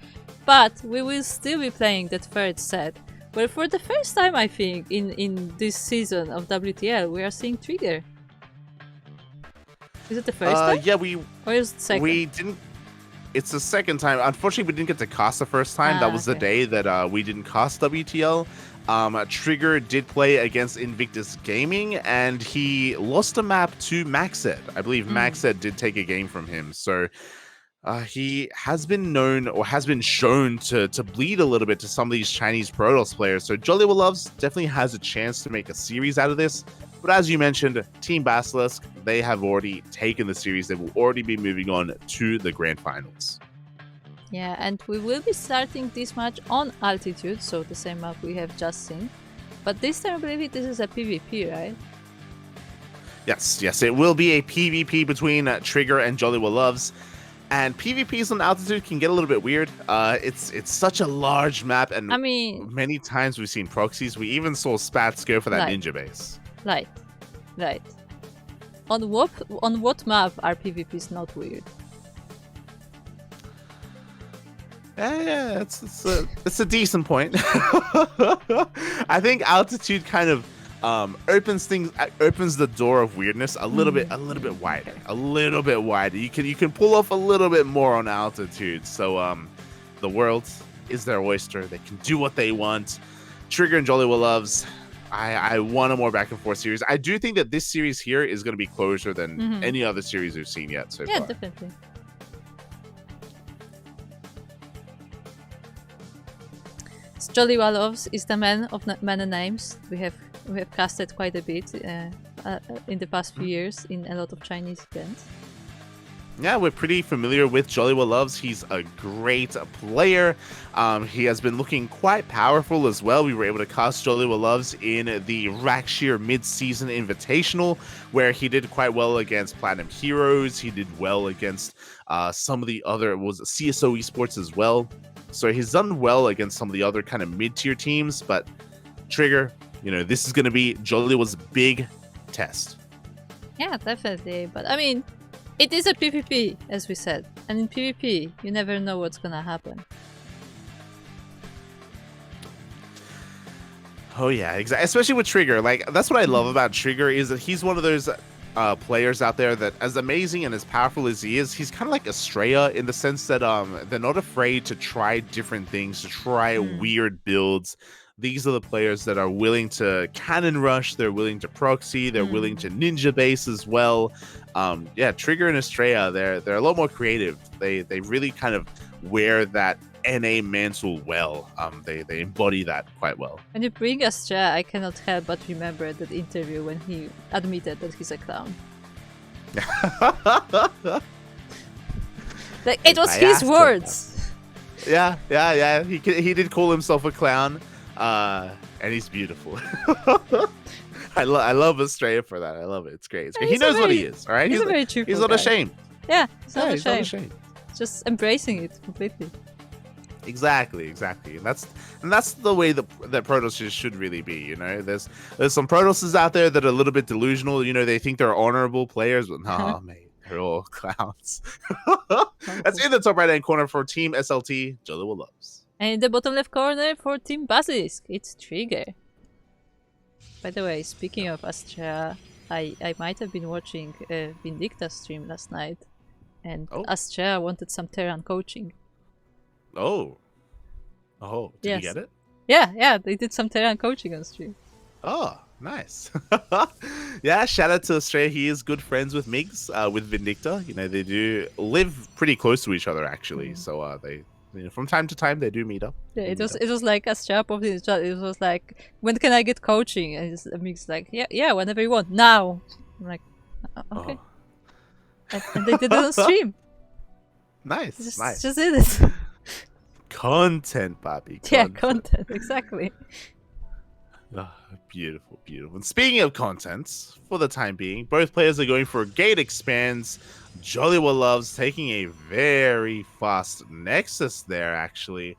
But we will still be playing that third set, where for the first time, I think, in this season of WTL, we are seeing Trigger. Is it the first time? Yeah, or is it second? We didn't. It's the second time. Unfortunately, we didn't get to cast the first time. That was the day that we didn't cast WTL. Trigger did play against Invictus Gaming, and he lost a map to Maxed. I believe Maxed did take a game from him. So he has been known, or has been shown, to bleed a little bit to some of these Chinese Protoss players. So JoliwaLoves definitely has a chance to make a series out of this. But as you mentioned, Team BASILISK, they have already taken the series. They will already be moving on to the grand finals. Yeah, and we will be starting this match on Altitude, so the same map we have just seen. But this time I believe this is a PvP, right? Yes, it will be a PvP between Trigger and JoliwaLoves. And PvPs on altitude can get a little bit weird. It's such a large map, and I mean, many times we've seen proxies. We even saw Spats go for that Right. ninja base. right. On what map are PvPs not weird? Yeah, it's a decent point. I think altitude kind of opens the door of weirdness a little bit wider, You can pull off a little bit more on altitude. So the world is their oyster. They can do what they want. Trigger and JoliwaLoves. I want a more back and forth series. I do think that this series here is going to be closer than any other series we've seen yet so Yeah, far. definitely. JoliwaLoves is the man of many names. We have casted quite a bit in the past few years in a lot of Chinese events. Yeah, we're pretty familiar with JoliwaLoves. He's a great player. He has been looking quite powerful as well. We were able to cast JoliwaLoves in the Rakshir mid-season invitational, where he did quite well against Platinum Heroes. He did well against some of the other CSO esports as well. So he's done well against some of the other kind of mid-tier teams. But Trigger, this is going to be JoliwaLoves' big test. Yeah, definitely. But I mean, it is a PvP, as we said. And in PvP, you never know what's gonna happen. Oh yeah, exactly. Especially with Trigger. Like, that's what I love about Trigger, is that he's one of those players out there that, as amazing and as powerful as he is, he's kind of like Estrella in the sense that they're not afraid to try different things, to try weird builds. These are the players that are willing to cannon rush, they're willing to proxy, they're willing to ninja base as well. Yeah, Trigger and Estrella, they're a lot more creative. They really kind of wear that NA mantle well. They embody that quite well. When you bring Astra, I cannot help but remember that interview when he admitted that he's a clown. Like, it was his words. Yeah. He did call himself a clown, and he's beautiful. I love Estrella for that. I love it. It's great. Yeah, he knows what he is. All right, he's a very cheerful he's not guy. ashamed. Yeah, he's not He's not ashamed. ashamed. Just embracing it completely. Exactly, and that's the way that Protosses should really be. There's some Protosses out there that are a little bit delusional. They think they're honorable players, but no, mate, they're all clowns. That's in the top right hand corner for Team SLT, JoliwaLoves. And in the bottom left corner for Team Basilisk, it's Trigger. By the way, speaking of Astra, I might have been watching Vindicta stream last night, and Astra wanted some Terran coaching. Oh, did you get it? Yeah, they did some Terran coaching on stream. Oh, nice. Yeah, shout out to Australia. He is good friends with Migs, with Vindicta. They do live pretty close to each other, actually. So they, from time to time, they do meet up. Yeah, it was like Astra popped in his chat. It was like, when can I get coaching? And Migs like, yeah, whenever you want, now. I'm like, okay. And they did it on stream. Nice, Just did it. Content, Bobby. Yeah, content, exactly. Oh, beautiful. And speaking of content, for the time being, both players are going for Gate Expands. JoliwaLoves taking a very fast Nexus there, actually.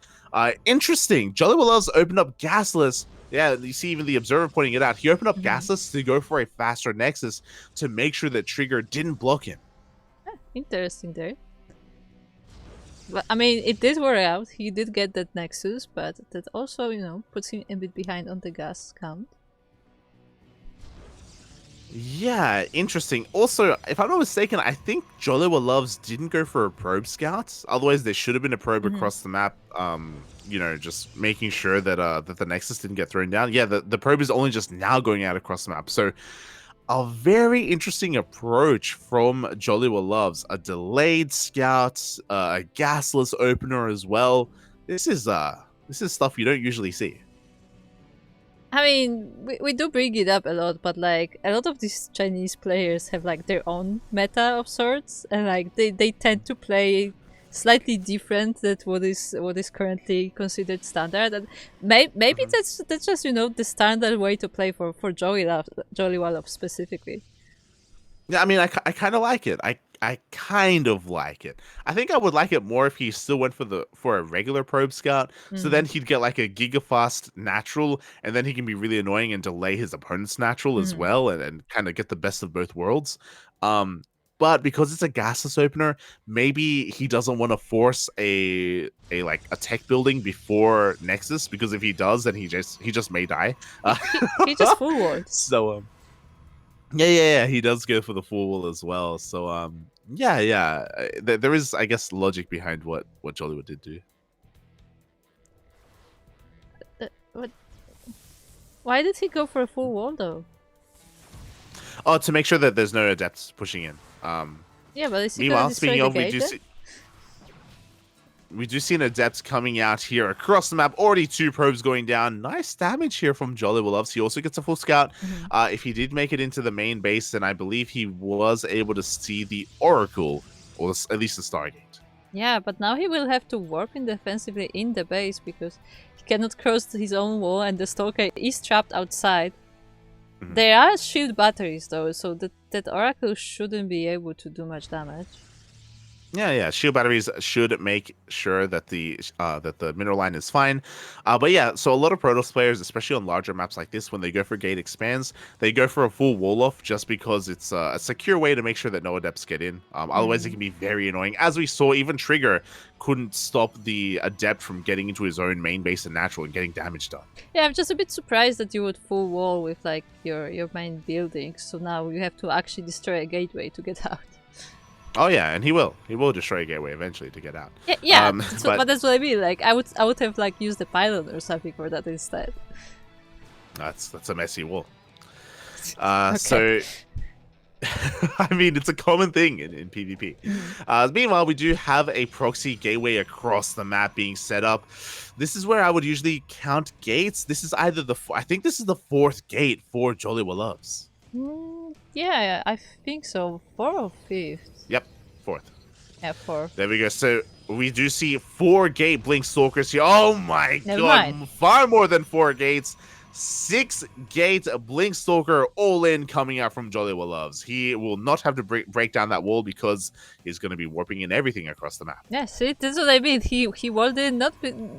Interesting. JoliwaLoves opened up Gasless. Yeah, you see even the Observer pointing it out. He opened up Gasless to go for a faster Nexus to make sure that Trigger didn't block him. Interesting there. But, I mean, it did work out. He did get that Nexus, but that also, puts him a bit behind on the gas count. Yeah, interesting. Also, if I'm not mistaken, I think JoliwaLoves didn't go for a probe scout. Otherwise, there should have been a probe across the map. Just making sure that that the Nexus didn't get thrown down. Yeah, the probe is only just now going out across the map. So, a very interesting approach from JoliwaLoves. A delayed scout, a gasless opener as well. This is stuff you don't usually see. I mean, we do bring it up a lot, but like a lot of these Chinese players have like their own meta of sorts, and like they tend to play slightly different than what is currently considered standard. And maybe that's just the standard way to play for JoliwaLoves specifically. Yeah, I mean, I kind of like it. I kind of like it. I think I would like it more if he still went for a regular probe scout. So Mm. then he'd get like a gigafast natural, and then he can be really annoying and delay his opponent's natural as Mm. well, and kind of get the best of both worlds. Um, but because it's a gasless opener, maybe he doesn't want to force a like a tech building before Nexus, because if he does, then he just may die. He just full walled. So yeah, he does go for the full wall as well. So yeah, there is, I guess, logic behind what Jollywood did do. What? Why did he go for a full wall though? Oh, to make sure that there's no adepts pushing in. Yeah, but is he gonna Meanwhile, destroy speaking the of, gate then? we do see an adept coming out here across the map. Already 2 probes going down. Nice damage here from JoliwaLoves. He also gets a full scout. Mhm. If he did make it into the main base, then I believe he was able to see the Oracle, or at least the Stargate. Yeah, but now he will have to work in defensively in the base because he cannot cross his own wall and the Stalker is trapped outside. Mhm. There are shield batteries though, so that Oracle shouldn't be able to do much damage. Yeah. Shield batteries should make sure that the mineral line is fine. But yeah, so a lot of Protoss players, especially on larger maps like this, when they go for gate expands, they go for a full wall off just because it's a secure way to make sure that no adepts get in. Otherwise, it can be very annoying. As we saw, even Trigger couldn't stop the adept from getting into his own main base and natural and getting damage done. Yeah, I'm just a bit surprised that you would full wall with like your main building, so now you have to actually destroy a gateway to get out. Oh yeah, and he will destroy a gateway eventually to get out. Yeah, But but that's what I mean. Like I would have like used the pylon or something for that instead. that's a messy wall. Okay. So I mean, it's a common thing in PvP. Meanwhile, we do have a proxy gateway across the map being set up. This is where I would usually count gates. This is either I think this is the 4th gate for JoliwaLoves. Yeah, I think so. 4 or 5th? Yep, 4th. Yeah, 4. There we go. So we do see 4 gate blink stalkers here. Oh my Never god, mind. far more than 4 gates. 6 gate blink stalker all in coming out from JoliwaLoves. He will not have to break down that wall because he's going to be warping in everything across the map. Yeah, see, that's what I mean. He walled in not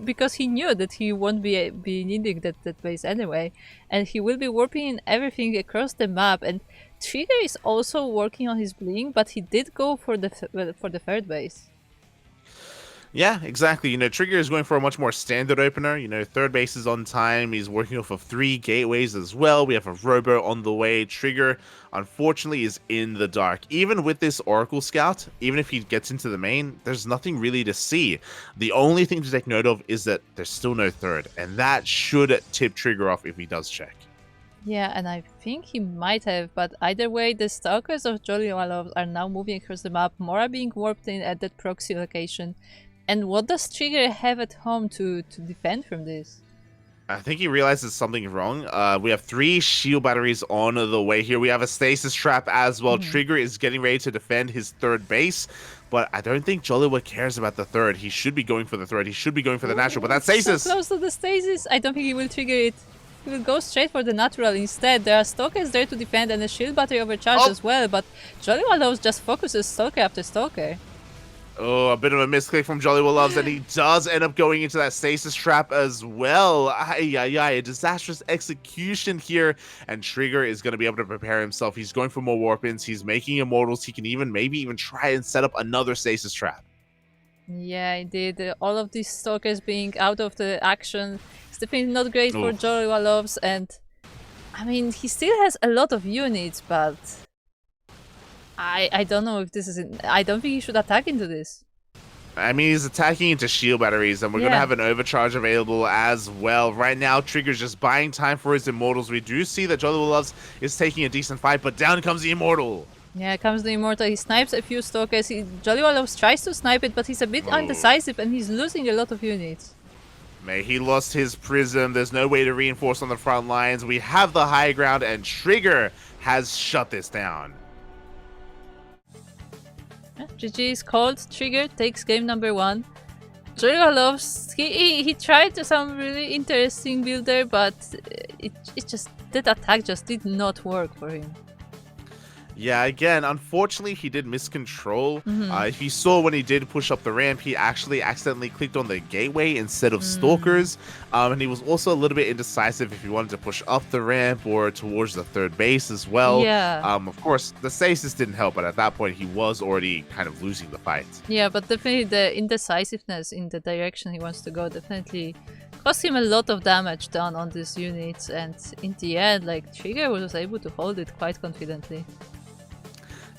because he knew that he won't be needing that base anyway, and he will be warping in everything across the map. And Trigger is also working on his blink, but he did go for the 3rd base. Yeah, exactly. Trigger is going for a much more standard opener. 3rd base is on time. He's working off of 3 gateways as well. We have a robo on the way. Trigger, unfortunately, is in the dark. Even with this Oracle Scout, even if he gets into the main, there's nothing really to see. The only thing to take note of is that there's still no 3rd, and that should tip Trigger off if he does check. Yeah, and I think he might have, but either way, the Stalkers of JoliwaLoves are now moving across the map. More are being warped in at that proxy location. And what does Trigger have at home to defend from this? I think he realizes something wrong. We have 3 shield batteries on the way here. We have a stasis trap as well. Trigger is getting ready to defend his 3rd base, but I don't think Joliwa cares about the 3rd. He should be going for the 3rd. He should be going for the natural, but that's stasis. So close to the stasis. I don't think he will trigger it. He will go straight for the natural instead. There are Stalkers there to defend and a shield battery overcharge as well, but JoliwaLoves just focuses Stalker after Stalker. Oh, a bit of a misclick from JoliwaLoves, and he does end up going into that stasis trap as well. A disastrous execution here, and Trigger is going to be able to prepare himself. He's going for more warp-ins. He's making immortals. He can maybe even try and set up another stasis trap. Yeah, indeed. All of these Stalkers being out of the action is definitely not great for JoliwaLoves, and I mean, he still has a lot of units, but I don't know if this is... I don't think he should attack into this. I mean, he's attacking into shield batteries, and we're going to have an overcharge available as well. Right now, Trigger's just buying time for his immortals. We do see that JoliwaLoves is taking a decent fight, but down comes the immortal. Yeah, comes the immortal. He snipes a few Stalkers. JoliwaLoves tries to snipe it, but he's a bit undecisive, and he's losing a lot of units. He lost his prism. There's no way to reinforce on the front lines. We have the high ground, and Trigger has shut this down. GG is called. Trigger takes game number 1. JoliwaLoves, he tried some really interesting build there, but that attack just did not work for him. Yeah, again, unfortunately, he did miss control. Mm-hmm. If you saw when he did push up the ramp, he actually accidentally clicked on the gateway instead of stalkers. And he was also a little bit indecisive if he wanted to push up the ramp or towards the third base as well. Yeah. Of course, the stasis didn't help, but at that point, he was already kind of losing the fight. Yeah, but definitely the indecisiveness in the direction he wants to go definitely cost him a lot of damage done on these units, and in the end, like, Trigger was able to hold it quite confidently.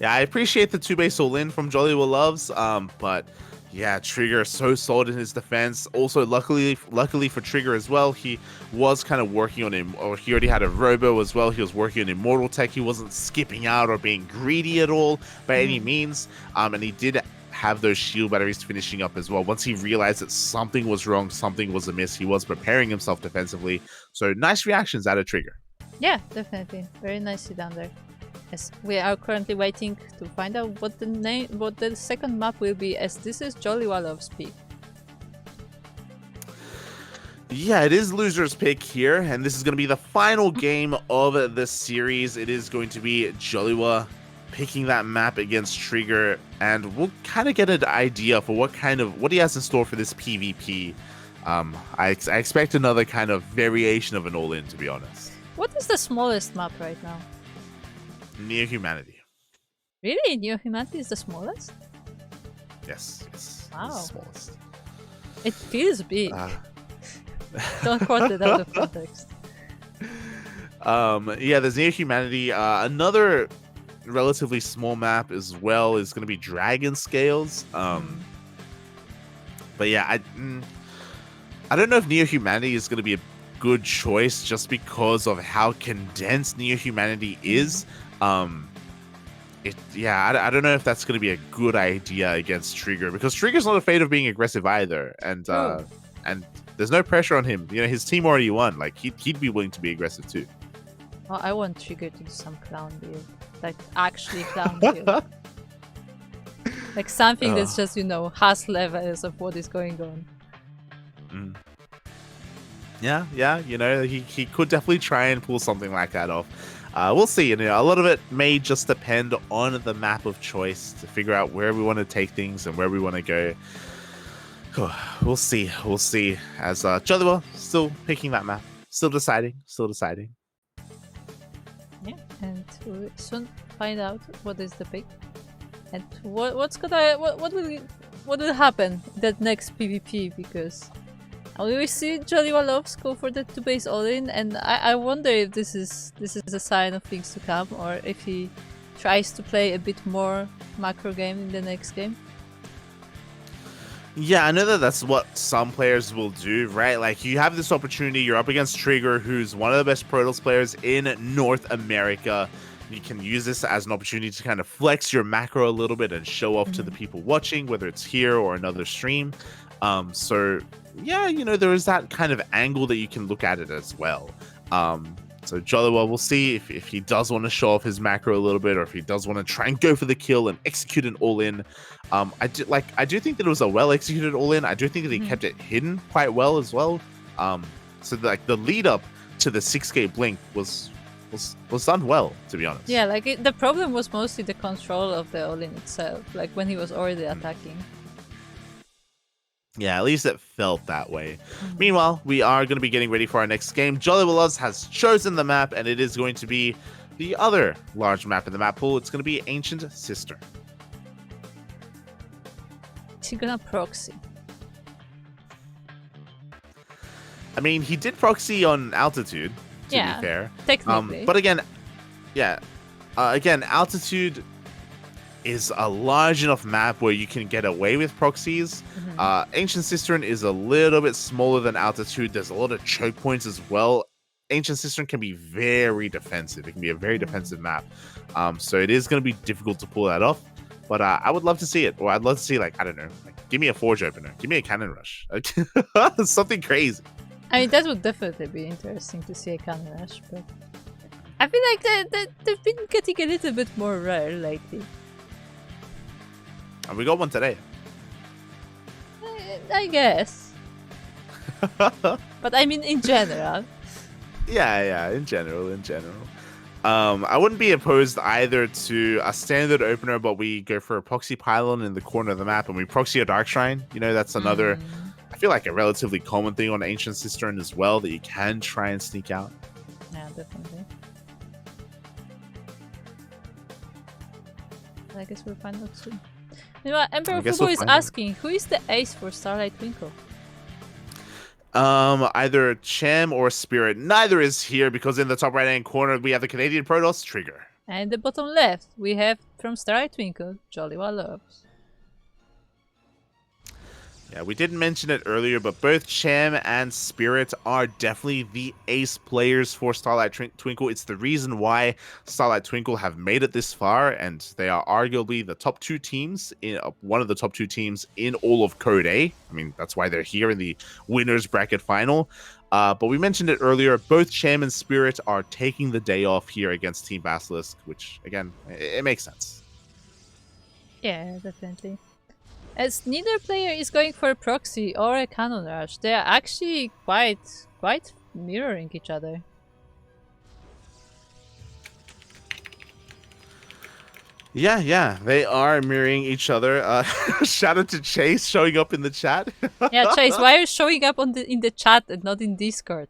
Yeah, I appreciate the 2-base all-in from JoliwaLoves, but yeah, Trigger so solid in his defense. Also, luckily for Trigger as well, he was kind of working on him, or he already had a Robo as well. He was working on Immortal Tech. He wasn't skipping out or being greedy at all by any means, and he did have those shield batteries finishing up as well. Once he realized that something was wrong, something was amiss, he was preparing himself defensively. So nice reactions out of Trigger. Yeah, definitely. Very nicely done there. Yes, we are currently waiting to find out what the second map will be, as this is JoliwaLoves' pick. Yeah, it is loser's pick here, and this is going to be the final game of the series. It is going to be Joliwa picking that map against Trigger, and we'll kind of get an idea for what he has in store for this PvP. I expect another kind of variation of an all-in, to be honest. What is the smallest map right now? Near Humanity. Really? Near Humanity is the smallest? Yes. Wow. It's the smallest. It feels big. Don't quote it out of context. Yeah, there's Near Humanity. Another relatively small map as well is going to be Dragon Scales. But yeah, I don't know if Near Humanity is going to be a good choice just because of how condensed Near Humanity is. I don't know if that's going to be a good idea against Trigger, because Trigger's not afraid of being aggressive either, and there's no pressure on him. You know, his team already won. Like, he'd be willing to be aggressive too. Well, I want Trigger to do some clown build, like actually clown build, like something that's just, you know, has levels of what is going on. Yeah, you know, he could definitely try and pull something like that off. We'll see. You know, a lot of it may just depend on the map of choice to figure out where we want to take things and where we want to go. We'll see. As Joliwa still picking that map, still deciding. Yeah, and we'll soon find out what is the pick and what will happen that next PvP, because we see JoliwaLoves go for the 2-base all-in, and I wonder if this is a sign of things to come, or if he tries to play a bit more macro game in the next game. Yeah, I know that's what some players will do, right? Like, you have this opportunity, you're up against Trigger, who's one of the best Protoss players in North America. You can use this as an opportunity to kind of flex your macro a little bit and show off to the people watching, whether it's here or another stream. So yeah, you know, there is that kind of angle that you can look at it as well. So Joliwa, we'll see if he does want to show off his macro a little bit, or if he does want to try and go for the kill and execute an all-in. I do think that it was a well executed all-in. I do think that he kept it hidden quite well as well. So like the lead up to the 6K blink was done well, to be honest. Yeah, like the problem was mostly the control of the all-in itself, like when he was already attacking. Yeah, at least it felt that way. Meanwhile, we are going to be getting ready for our next game. JoliwaLoves has chosen the map, and it is going to be the other large map in the map pool. It's going to be Ancient Sister. Is he gonna proxy? I mean, he did proxy on Altitude, to be fair. Technically. But again, Altitude is a large enough map where you can get away with proxies. Ancient Cistern is a little bit smaller than Altitude. There's a lot of choke points as well. Ancient Cistern can be very defensive. It can be a very defensive map. So it is going to be difficult to pull that off. But I would love to see it. Or I'd love to see, like, I don't know, like, give me a Forge Opener. Give me a Cannon Rush. Something crazy. I mean, that would definitely be interesting to see a Cannon Rush, but I feel like they've been getting a little bit more rare lately. And we got one today. I guess. But I mean, in general. Yeah, in general. I wouldn't be opposed either to a standard opener, but we go for a proxy pylon in the corner of the map and we proxy a Dark Shrine. You know, that's another, I feel like a relatively common thing on Ancient Cistern as well, that you can try and sneak out. Yeah, definitely. I guess we'll find out soon. You know, Emperor Fubu is asking, who is the ace for Starlight Twinkle? Either Chem or Spirit. Neither is here because in the top right-hand corner we have the Canadian Protoss Trigger. And the bottom left we have from Starlight Twinkle, JoliwaLoves. Yeah, we didn't mention it earlier, but both Chem and Spirit are definitely the ace players for Starlight Twinkle. It's the reason why Starlight Twinkle have made it this far, and they are arguably the top two teams, one of the top two teams in all of Code A. I mean, that's why they're here in the winners bracket final. But we mentioned it earlier, both Chem and Spirit are taking the day off here against Team BASILISK, which, again, it makes sense. Yeah, definitely. As neither player is going for a proxy or a cannon rush, they are actually quite mirroring each other. Yeah, they are mirroring each other. Shout out to Chase showing up in the chat. Yeah, Chase, why are you showing up in the chat and not in Discord?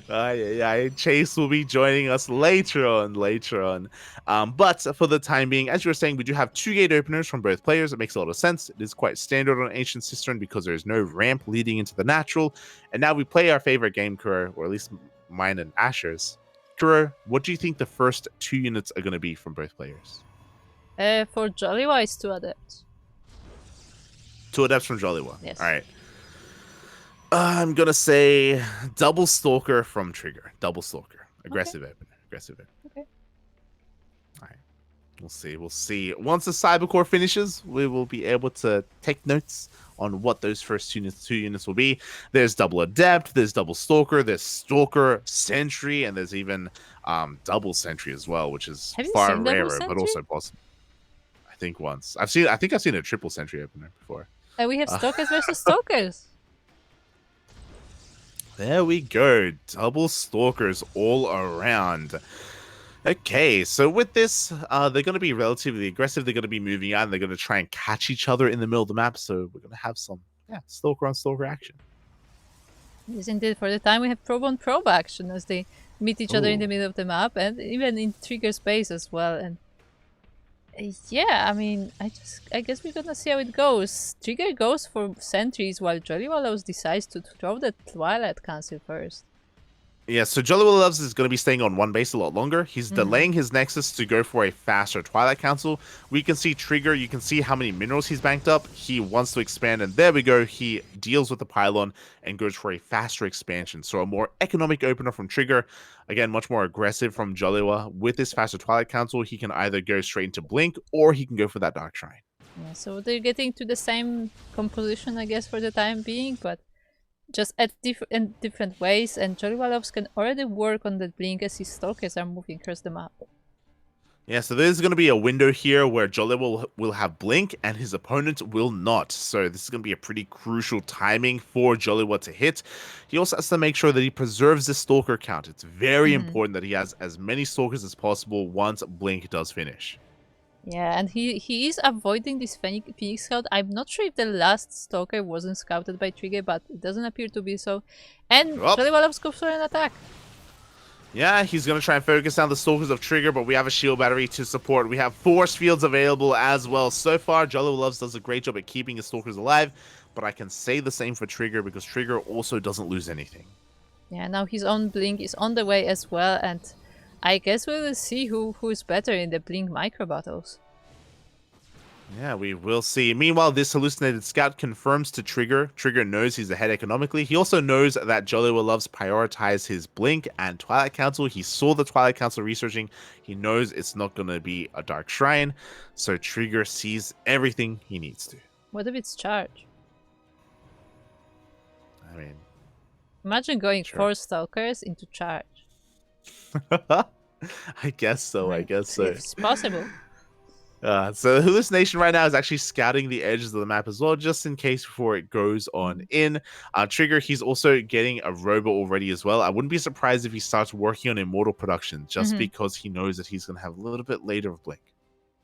Yeah, Chase will be joining us later on. But for the time being, as you were saying, we do have 2 gate openers from both players. It makes a lot of sense. It is quite standard on Ancient Cistern because there's no ramp leading into the natural. And now we play our favorite game, Kuro, or at least mine and Asher's. Kuro, what do you think the first 2 units are going to be from both players? For Joliwa, it's 2 adepts. 2 adepts from Joliwa. Yes. All right. I'm gonna say double Stalker from Trigger. Double Stalker. Aggressive opener. Okay. Alright. We'll see. Once the Cybercore finishes, we will be able to take notes on what those first 2 units will be. There's double Adept, there's double Stalker, there's Stalker Sentry, and there's even double Sentry as well, which is far rarer, but also possible. I think once. I think I've seen a triple Sentry opener before. We have Stalkers versus Stalkers. There we go. Double Stalkers all around. Okay, so with this, they're going to be relatively aggressive. They're going to be moving out, and they're going to try and catch each other in the middle of the map. So we're going to have some Stalker on Stalker action. Yes, indeed. For the time, we have probe on probe action as they meet each other in the middle of the map, and even in Trigger space as well. And yeah, I mean, I guess we're gonna see how it goes. Trigger goes for sentries while JoliwaLoves decides to throw the Twilight Council first. Yeah, so JoliwaLoves is going to be staying on one base a lot longer. He's delaying his Nexus to go for a faster Twilight Council. We can see Trigger, you can see how many minerals he's banked up. He wants to expand, and there we go. He deals with the pylon and goes for a faster expansion. So a more economic opener from Trigger. Again, much more aggressive from Joliwa. With this faster Twilight Council, he can either go straight into Blink, or he can go for that Dark Shrine. Yeah, so they're getting to the same composition, I guess, for the time being, but just at different ways, and JoliwaLoves can already work on the Blink as his Stalkers are moving across the map. Yeah, so there's going to be a window here where Joliwa will have Blink and his opponent will not. So this is going to be a pretty crucial timing for Joliwa to hit. He also has to make sure that he preserves the Stalker count. It's very important that he has as many Stalkers as possible once Blink does finish. Yeah, and he is avoiding this Phoenix Scout. I'm not sure if the last Stalker wasn't scouted by Trigger, but it doesn't appear to be so. And JoliwaLoves goes for an attack. Yeah, he's going to try and focus on the Stalkers of Trigger, but we have a shield battery to support. We have force fields available as well. So far, JoliwaLoves does a great job at keeping his Stalkers alive, but I can say the same for Trigger because Trigger also doesn't lose anything. Yeah, now his own Blink is on the way as well, and I guess we will see who is better in the Blink micro battles. Yeah, we will see. Meanwhile, this hallucinated scout confirms to Trigger. Trigger knows he's ahead economically. He also knows that JoliwaLoves prioritize his Blink and Twilight Council. He saw the Twilight Council researching. He knows it's not going to be a Dark Shrine. So Trigger sees everything he needs to. What if it's charge? I mean, imagine going 4 Stalkers into charge. I guess so. It's possible. So Hallucination right now is actually scouting the edges of the map as well, just in case before it goes on in. Trigger, he's also getting a robo already as well. I wouldn't be surprised if he starts working on Immortal production, just because he knows that he's going to have a little bit later of Blink.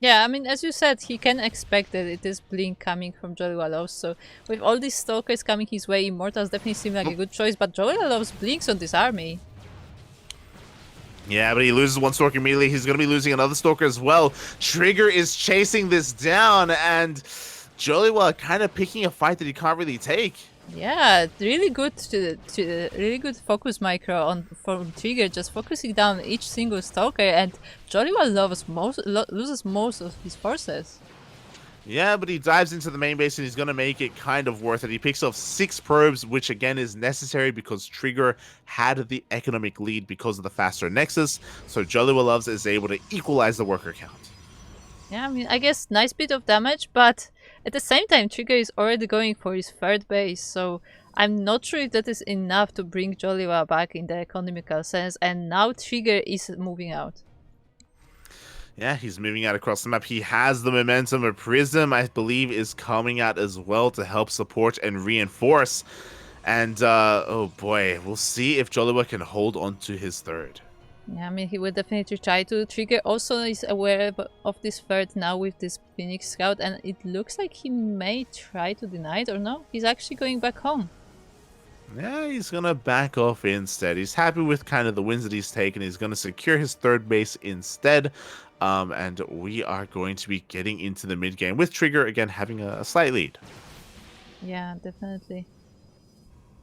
Yeah, I mean, as you said, he can expect that it is Blink coming from JoliwaLoves. So with all these Stalkers coming his way, Immortals definitely seem like a good choice. But JoliwaLoves blinks on this army. Yeah, but he loses one Stalker immediately. He's going to be losing another Stalker as well. Trigger is chasing this down, and Joliwa kind of picking a fight that he can't really take. Yeah, really good really good focus micro on from Trigger, just focusing down each single Stalker, and JoliwaLoves loses most of his forces. Yeah, but he dives into the main base and he's going to make it kind of worth it. He picks off 6 probes, which again is necessary because Trigger had the economic lead because of the faster Nexus. So JoliwaLoves is able to equalize the worker count. Yeah, I mean, I guess nice bit of damage, but at the same time, Trigger is already going for his 3rd base. So I'm not sure if that is enough to bring Joliwa back in the economical sense. And now Trigger is moving out. Yeah, he's moving out across the map. He has the momentum. A Prism, I believe, is coming out as well to help support and reinforce. And, oh boy, we'll see if Joliwa can hold on to his 3rd. Yeah, I mean, he will definitely try to. Trigger also is aware of this 3rd now with this Phoenix Scout, and it looks like he may try to deny it, or no? He's actually going back home. Yeah, he's going to back off instead. He's happy with kind of the wins that he's taken. He's going to secure his 3rd base instead. And we are going to be getting into the mid game with Trigger again having a slight lead. Yeah, definitely.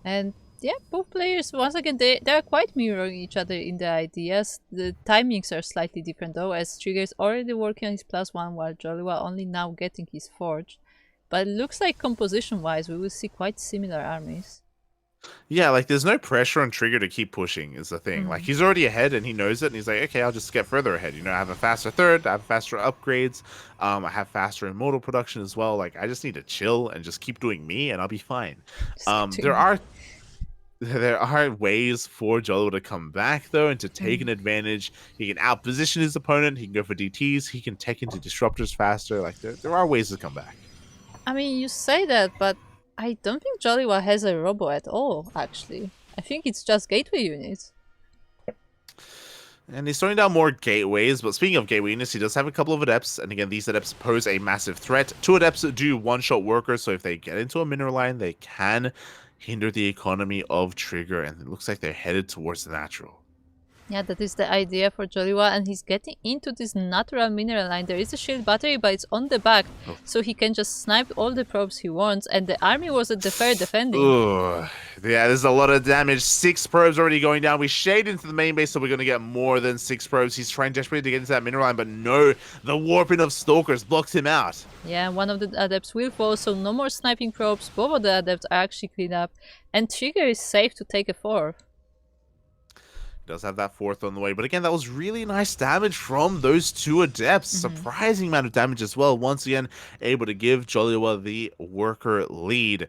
And yeah, both players once again they're quite mirroring each other in the ideas. The timings are slightly different though, as Trigger is already working on his +1 while Joliwa only now getting his Forge. But it looks like composition wise we will see quite similar armies. Yeah, like there's no pressure on Trigger to keep pushing is the thing. Like he's already ahead and he knows it and he's like, okay, I'll just get further ahead. You know, I have a faster 3rd, I have faster upgrades, I have faster Immortal production as well. Like I just need to chill and just keep doing me and I'll be fine. There are ways for Joliwa to come back though and to take an advantage. He can outposition his opponent, he can go for DTs, he can tech into disruptors faster. Like there are ways to come back. I mean, you say that, but I don't think Joliwa has a robo at all, actually. I think it's just gateway units. And he's throwing down more gateways, but speaking of gateway units, he does have a couple of adepts, and again, these adepts pose a massive threat. 2 adepts do one-shot workers, so if they get into a mineral line, they can hinder the economy of Trigger, and it looks like they're headed towards the natural. Yeah, that is the idea for Joliwa, and he's getting into this natural mineral line. There is a shield battery, but it's on the back, so he can just snipe all the probes he wants, and the army was at the fair defending. Ooh, yeah, there's a lot of damage. 6 probes already going down. We shade into the main base, so we're going to get more than 6 probes. He's trying desperately to get into that mineral line, but no, the warping of Stalkers blocks him out. Yeah, one of the adepts will fall, so no more sniping probes. Both of the adepts are actually cleaned up, and Trigger is safe to take a 4th. Does have that 4th on the way, but again, that was really nice damage from those 2 adepts. Surprising amount of damage as well. Once again, able to give Joliwa the worker lead,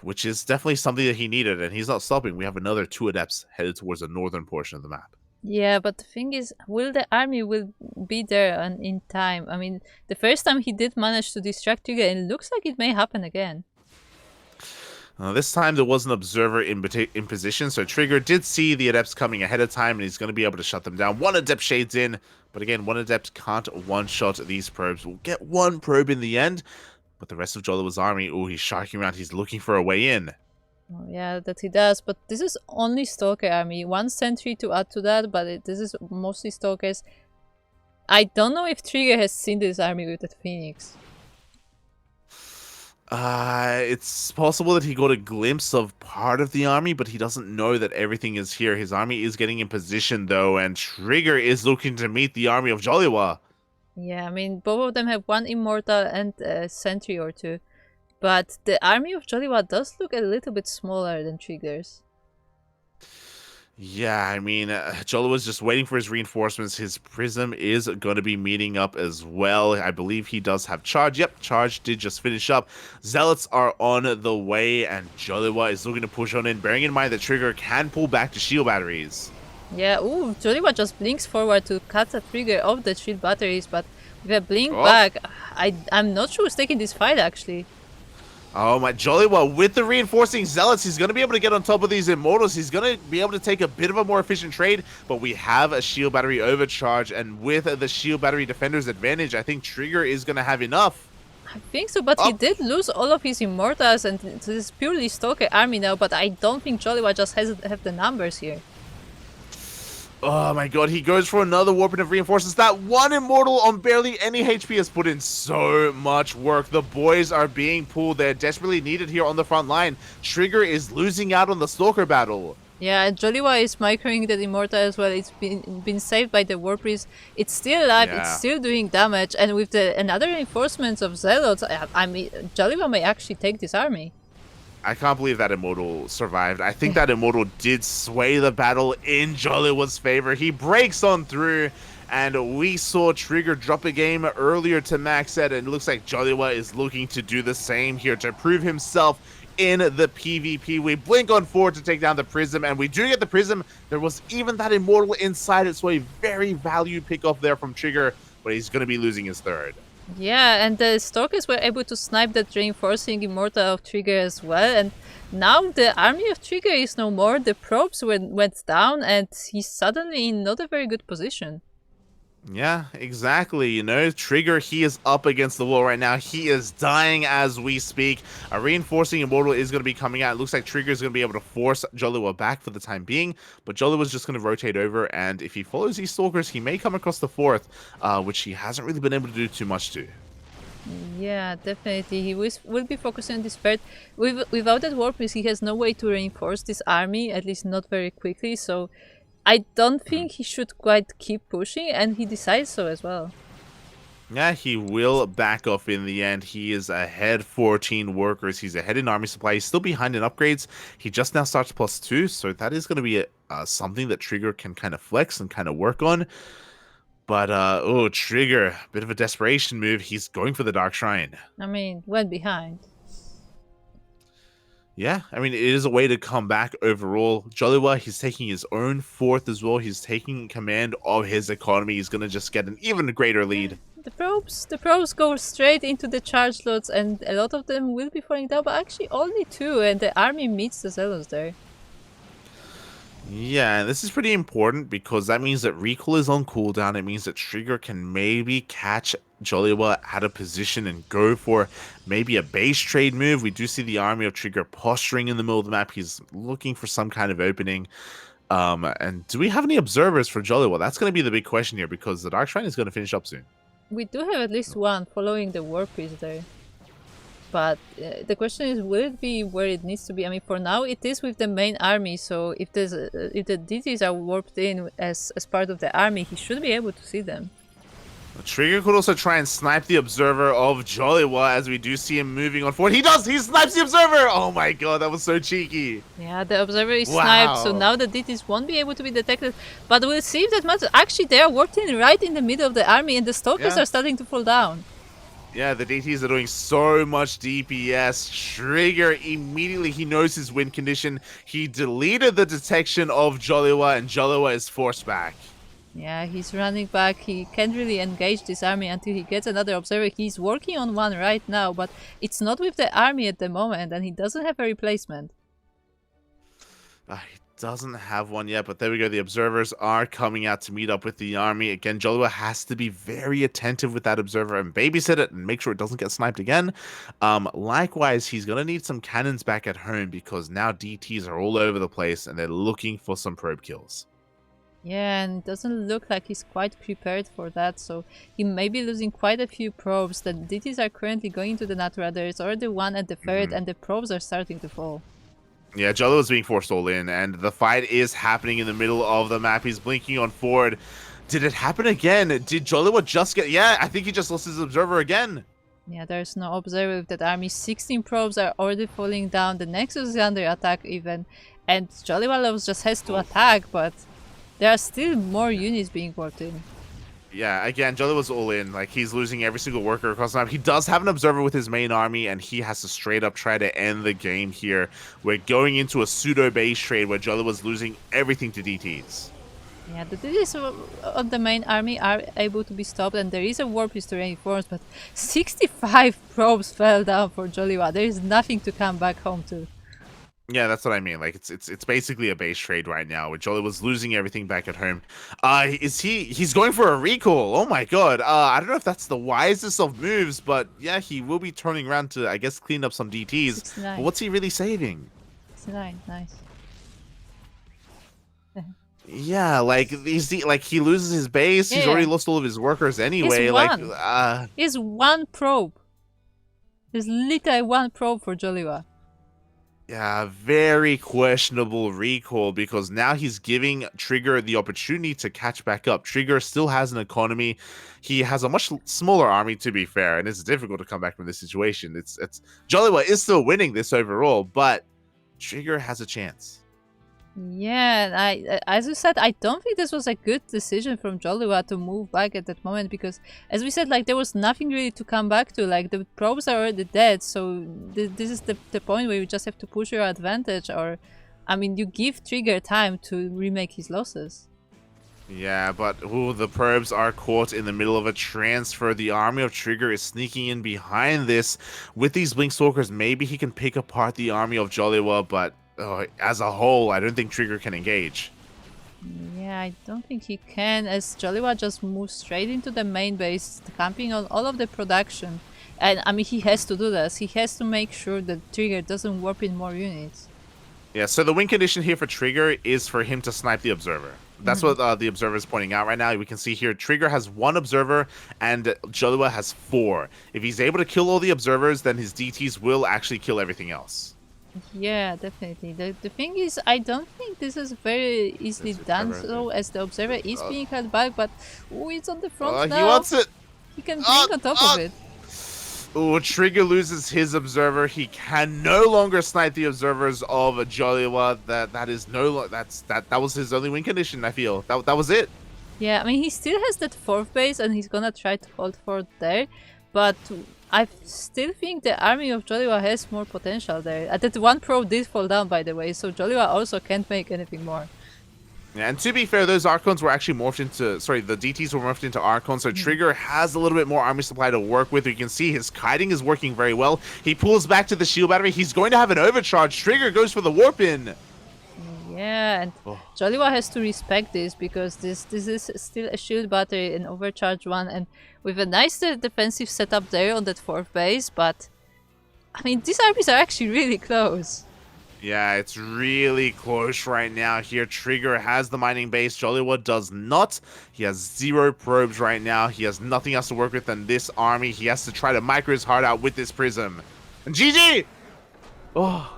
which is definitely something that he needed, and he's not stopping. We have another 2 adepts headed towards the northern portion of the map. Yeah, but the thing is, will the army will be there and in time? I mean, the first time he did manage to distract Trigger, and it looks like it may happen again. This time there was an observer in position, so Trigger did see the adepts coming ahead of time, and he's going to be able to shut them down. 1 adept shades in, but again, 1 adept can't one-shot these probes. We'll get 1 probe in the end, but the rest of Joliwa's army, he's sharking around, he's looking for a way in. Oh, yeah, that he does, but this is only Stalker army. 1 sentry to add to that, but this is mostly Stalkers. I don't know if Trigger has seen this army with that Phoenix. It's possible that he got a glimpse of part of the army, but he doesn't know that everything is here. His army is getting in position, though, and Trigger is looking to meet the army of Joliwa. Yeah, I mean, both of them have 1 Immortal and a sentry or 2. But the army of Joliwa does look a little bit smaller than Trigger's. Yeah, I mean, Joliwa's just waiting for his reinforcements. His Prism is going to be meeting up as well. I believe he does have Charge. Yep, Charge did just finish up. Zealots are on the way, and Joliwa is looking to push on in, bearing in mind that Trigger can pull back to shield batteries. Yeah, ooh, Joliwa just blinks forward to cut the trigger of the shield batteries, but With a blink Oh. back, I'm not sure who's taking this fight actually. Oh my Joliwa, with the reinforcing zealots, he's going to be able to get on top of these immortals. He's going to be able to take a bit of a more efficient trade, but we have a shield battery overcharge, and with the shield battery defender's advantage, I think Trigger is going to have enough. I think so, but he did lose all of his immortals, and this is purely Stalker army now, but I don't think Joliwa just have the numbers here. Oh my god, he goes for another warping of reinforcements. That one immortal on barely any HP has put in so much work. The boys are being pulled. They're desperately needed here on the front line. Trigger is losing out on the Stalker battle. Yeah, and Joliwa is microing the immortal as well. It's been saved by the War Priest. It's still alive, it's still doing damage, and with the another reinforcements of Zealots, I mean, Joliwa may actually take this army. I can't believe that immortal survived. I think that immortal did sway the battle in Joliwa's favor. He breaks on through, and we saw Trigger drop a game earlier to max set, and it looks like Joliwa is looking to do the same here to prove himself in the PvP. We blink on forward to take down the Prism, and we do get the Prism. There was even that immortal inside it, so a very valued pick off there from Trigger, but he's going to be losing his third. Yeah, and the Stalkers were able to snipe that reinforcing immortal of Trigger as well, and now the army of Trigger is no more. The probes went down, and he's suddenly in not a very good position. Yeah, exactly. You know, Trigger, he is up against the wall right now. He is dying as we speak. A reinforcing immortal is going to be coming out. It looks like Trigger is going to be able to force Joliwa back for the time being, but Joliwa's just going to rotate over, and if he follows these Stalkers, he may come across the fourth, which he hasn't really been able to do too much to. Yeah, definitely. He will be focusing on this third. Without that War Priest, he has no way to reinforce this army, at least not very quickly, so I don't think he should quite keep pushing, and he decides so as well. Yeah, he will back off in the end. He is ahead 14 workers. He's ahead in army supply. He's still behind in upgrades. He just now starts +2, so that is going to be something that Trigger can kind of flex and kind of work on. But, oh, Trigger, bit of a desperation move. He's going for the Dark Shrine. I mean, went behind. Yeah, I mean, it is a way to come back overall. Joliwa, he's taking his own fourth as well. He's taking command of his economy. He's going to just get an even greater lead. The probes go straight into the charge slots, and a lot of them will be falling down, but actually only 2, and the army meets the Zealots there. Yeah, this is pretty important because that means that recall is on cooldown. It means that Trigger can maybe catch Joliwa out of position and go for maybe a base trade move. We do see the army of Trigger posturing in the middle of the map. He's looking for some kind of opening. And do we have any observers for Joliwa? That's going to be the big question here because the Dark Shrine is going to finish up soon. We do have at least one following the War Priest there. But the question is, will it be where it needs to be? I mean, for now, it is with the main army, so if if the DTs are warped in as part of the army, he should be able to see them. Trigger could also try and snipe the observer of Joliwa as we do see him moving on forward. He does! He snipes the observer! Oh my god, that was so cheeky. Yeah, the observer is sniped, so now the DTs won't be able to be detected. But we'll see if that matters. Actually, they are warped in right in the middle of the army, and the Stalkers are starting to fall down. Yeah, the DTs are doing so much DPS. Trigger, immediately he knows his win condition. He deleted the detection of Joliwa, and Joliwa is forced back. Yeah, he's running back. He can't really engage this army until he gets another observer. He's working on one right now, but it's not with the army at the moment, and he doesn't have a replacement. He doesn't have one yet, but there we go. The observers are coming out to meet up with the army. Again, Joliwa has to be very attentive with that observer and babysit it and make sure it doesn't get sniped again. Likewise, he's going to need some cannons back at home because now DTs are all over the place and they're looking for some probe kills. Yeah, and it doesn't look like he's quite prepared for that, so he may be losing quite a few probes. The DTs are currently going to the Natura. There's already one at the third, and the probes are starting to fall. Yeah, Joliwa is being forced all in, and the fight is happening in the middle of the map. He's blinking on forward. Did it happen again? Did Joliwa just get... Yeah, I think he just lost his observer again. Yeah, there's no observer with that army. 16 probes are already falling down. The Nexus is under attack even. And JoliwaLoves just has to attack, but there are still more units being brought in. Yeah, again, Joliwa's all in. Like, he's losing every single worker across the map. He does have an observer with his main army, and he has to straight up try to end the game here. We're going into a pseudo base trade where Joliwa's losing everything to DTs. Yeah, the duties of the main army are able to be stopped, and there is a war piece to reinforce, but 65 probes fell down for Joliwa. There is nothing to come back home to. Yeah, that's what I mean. Like it's basically a base trade right now. With Jolly was losing everything back at home. He's going for a recall. Oh my god. I don't know if that's the wisest of moves, but yeah, he will be turning around to, I guess, clean up some DTs. 69. But what's he really saving? 69, nice. Yeah, like he loses his base. He's already lost all of his workers anyway. He's one probe. There's literally one probe for Joliwa. Yeah, very questionable recall, because now he's giving Trigger the opportunity to catch back up. Trigger still has an economy. He has a much smaller army, to be fair, and it's difficult to come back from this situation. It's Joliwa is still winning this overall, but Trigger has a chance. Yeah, as you said, I don't think this was a good decision from Joliwa to move back at that moment, because, as we said, like, there was nothing really to come back to. Like, the probes are already dead, so this is the point where you just have to push your advantage, or, I mean, you give Trigger time to remake his losses. Yeah, but the probes are caught in the middle of a transfer. The army of Trigger is sneaking in behind this. With these Blinkstalkers, maybe he can pick apart the army of Joliwa, but as a whole, I don't think Trigger can engage. Yeah, I don't think he can, as Joliwa just moves straight into the main base, camping on all of the production. And, I mean, he has to do this. He has to make sure that Trigger doesn't warp in more units. Yeah, so the win condition here for Trigger is for him to snipe the Observer. That's what the Observer is pointing out right now. We can see here Trigger has 1 Observer and Joliwa has 4. If he's able to kill all the Observers, then his DTs will actually kill everything else. Yeah, definitely. The thing is, I don't think this is very easily done, so as the Observer is being held back, but it's on the front now. He wants it! He can blink on top of it. Oh, Trigger loses his Observer. He can no longer snipe the Observers of Joliwa. That was his only win condition, I feel. That was it. Yeah, I mean, he still has that 4th base, and he's gonna try to hold fort there, but I still think the army of Joliwa has more potential there. That 1 probe did fall down, by the way, so Joliwa also can't make anything more. Yeah, and to be fair, those Archons were actually morphed into... Sorry, the DTs were morphed into Archons, so Trigger has a little bit more army supply to work with. You can see his kiting is working very well. He pulls back to the shield battery. He's going to have an overcharge. Trigger goes for the warp in. Yeah, and Joliwa has to respect this, because this is still a shield battery, an overcharged one, and with a nice defensive setup there on that 4th base, but I mean, these armies are actually really close. Yeah, it's really close right now here. Trigger has the mining base. Joliwa does not. He has 0 probes right now. He has nothing else to work with than this army. He has to try to micro his heart out with this prism. And GG! Oh.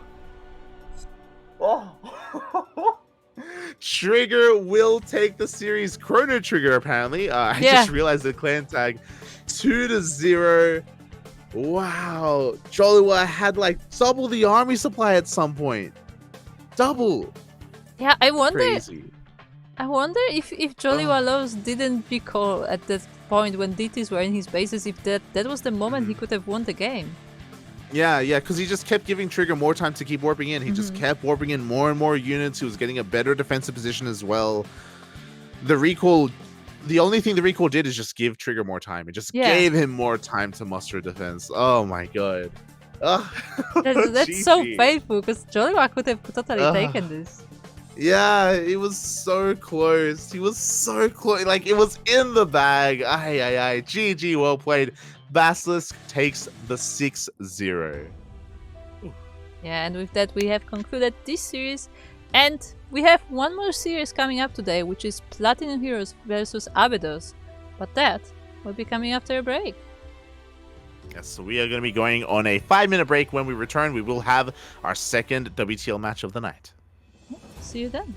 Trigger will take the series. Chrono Trigger, apparently. I just realized the clan tag. 2-0. Wow. Joliwa had like double the army supply at some point. Double. Yeah, I wonder. Crazy. I wonder if JoliwaLoves didn't recall at that point when DTs were in his bases, if that was the moment he could have won the game. Yeah, because he just kept giving Trigger more time to keep warping in. He just kept warping in more and more units. He was getting a better defensive position as well. The recall, the only thing the recall did is just give Trigger more time. It just gave him more time to muster a defense. Oh my god. That's so painful, because Joliwa could have totally taken this. Yeah, it was so close. He was so close. Like, it was in the bag. Aye. GG, well played. BASILISK takes the 6-0. Yeah, and with that we have concluded this series, and we have one more series coming up today, which is Platinum Heroes versus Abydos, but that will be coming after a break. Yes, so we are going to be going on a 5-minute break. When we return, we will have our second WTL match of the night. See you then.